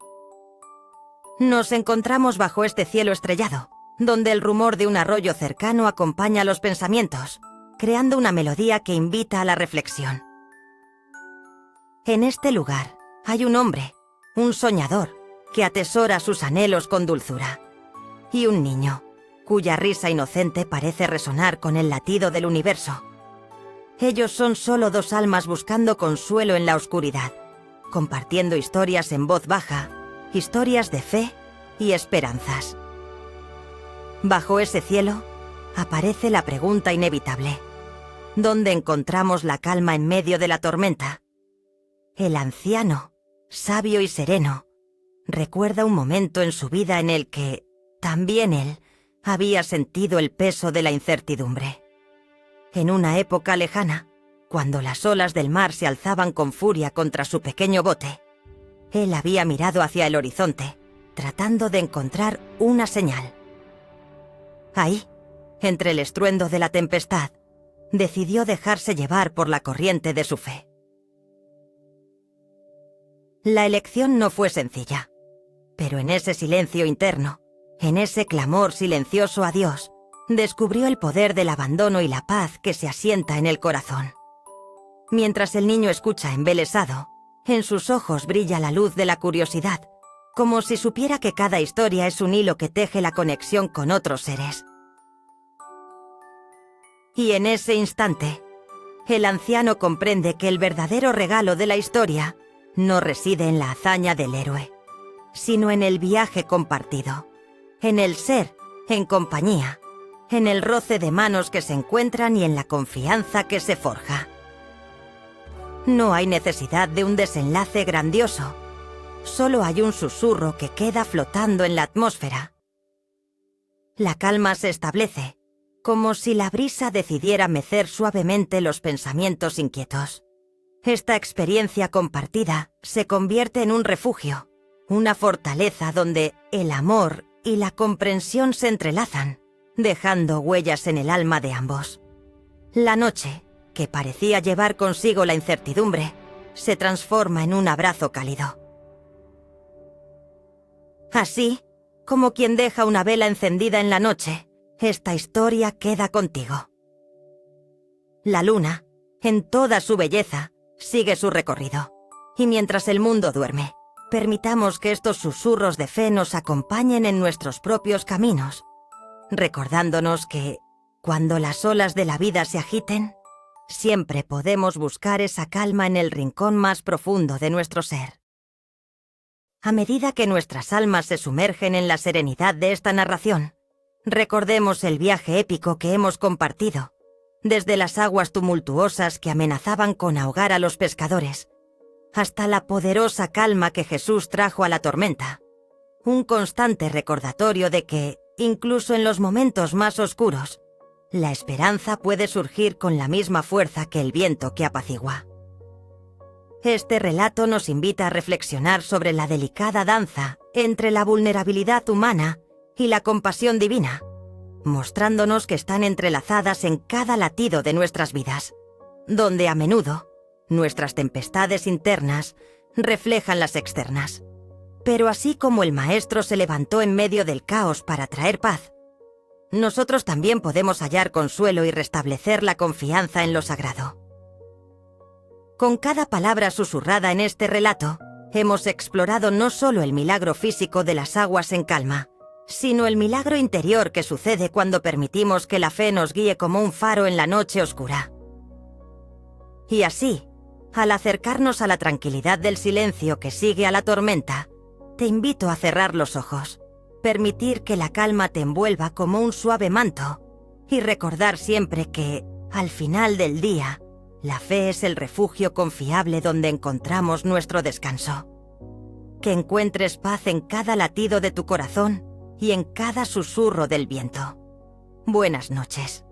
Nos encontramos bajo este cielo estrellado, donde el rumor de un arroyo cercano acompaña los pensamientos, creando una melodía que invita a la reflexión. En este lugar hay un hombre, un soñador, que atesora sus anhelos con dulzura, y un niño, cuya risa inocente parece resonar con el latido del universo. Ellos son solo dos almas buscando consuelo en la oscuridad, compartiendo historias en voz baja, historias de fe y esperanzas. Bajo ese cielo, aparece la pregunta inevitable: ¿dónde encontramos la calma en medio de la tormenta? El anciano, sabio y sereno, recuerda un momento en su vida en el que, también él, había sentido el peso de la incertidumbre. En una época lejana, cuando las olas del mar se alzaban con furia contra su pequeño bote, él había mirado hacia el horizonte, tratando de encontrar una señal. Ahí, entre el estruendo de la tempestad, decidió dejarse llevar por la corriente de su fe. La elección no fue sencilla, pero en ese silencio interno, en ese clamor silencioso a Dios, descubrió el poder del abandono y la paz que se asienta en el corazón. Mientras el niño escucha embelesado, en sus ojos brilla la luz de la curiosidad, como si supiera que cada historia es un hilo que teje la conexión con otros seres. Y en ese instante, el anciano comprende que el verdadero regalo de la historia no reside en la hazaña del héroe, sino en el viaje compartido, en el ser en compañía, en el roce de manos que se encuentran y en la confianza que se forja. No hay necesidad de un desenlace grandioso, solo hay un susurro que queda flotando en la atmósfera. La calma se establece, como si la brisa decidiera mecer suavemente los pensamientos inquietos. Esta experiencia compartida se convierte en un refugio, una fortaleza donde el amor y la comprensión se entrelazan, dejando huellas en el alma de ambos. La noche, que parecía llevar consigo la incertidumbre, se transforma en un abrazo cálido. Así, como quien deja una vela encendida en la noche, esta historia queda contigo. La luna, en toda su belleza, sigue su recorrido, y mientras el mundo duerme, permitamos que estos susurros de fe nos acompañen en nuestros propios caminos, recordándonos que, cuando las olas de la vida se agiten, siempre podemos buscar esa calma en el rincón más profundo de nuestro ser. A medida que nuestras almas se sumergen en la serenidad de esta narración, recordemos el viaje épico que hemos compartido, desde las aguas tumultuosas que amenazaban con ahogar a los pescadores, hasta la poderosa calma que Jesús trajo a la tormenta, un constante recordatorio de que, incluso en los momentos más oscuros, la esperanza puede surgir con la misma fuerza que el viento que apacigua. Este relato nos invita a reflexionar sobre la delicada danza entre la vulnerabilidad humana y la compasión divina, mostrándonos que están entrelazadas en cada latido de nuestras vidas, donde a menudo Nuestras tempestades internas reflejan las externas. Pero así como el Maestro se levantó en medio del caos para traer paz, nosotros también podemos hallar consuelo y restablecer la confianza en lo sagrado. Con cada palabra susurrada en este relato, hemos explorado no solo el milagro físico de las aguas en calma, sino el milagro interior que sucede cuando permitimos que la fe nos guíe como un faro en la noche oscura. Y así, al acercarnos a la tranquilidad del silencio que sigue a la tormenta, te invito a cerrar los ojos, permitir que la calma te envuelva como un suave manto y recordar siempre que, al final del día, la fe es el refugio confiable donde encontramos nuestro descanso. Que encuentres paz en cada latido de tu corazón y en cada susurro del viento. Buenas noches.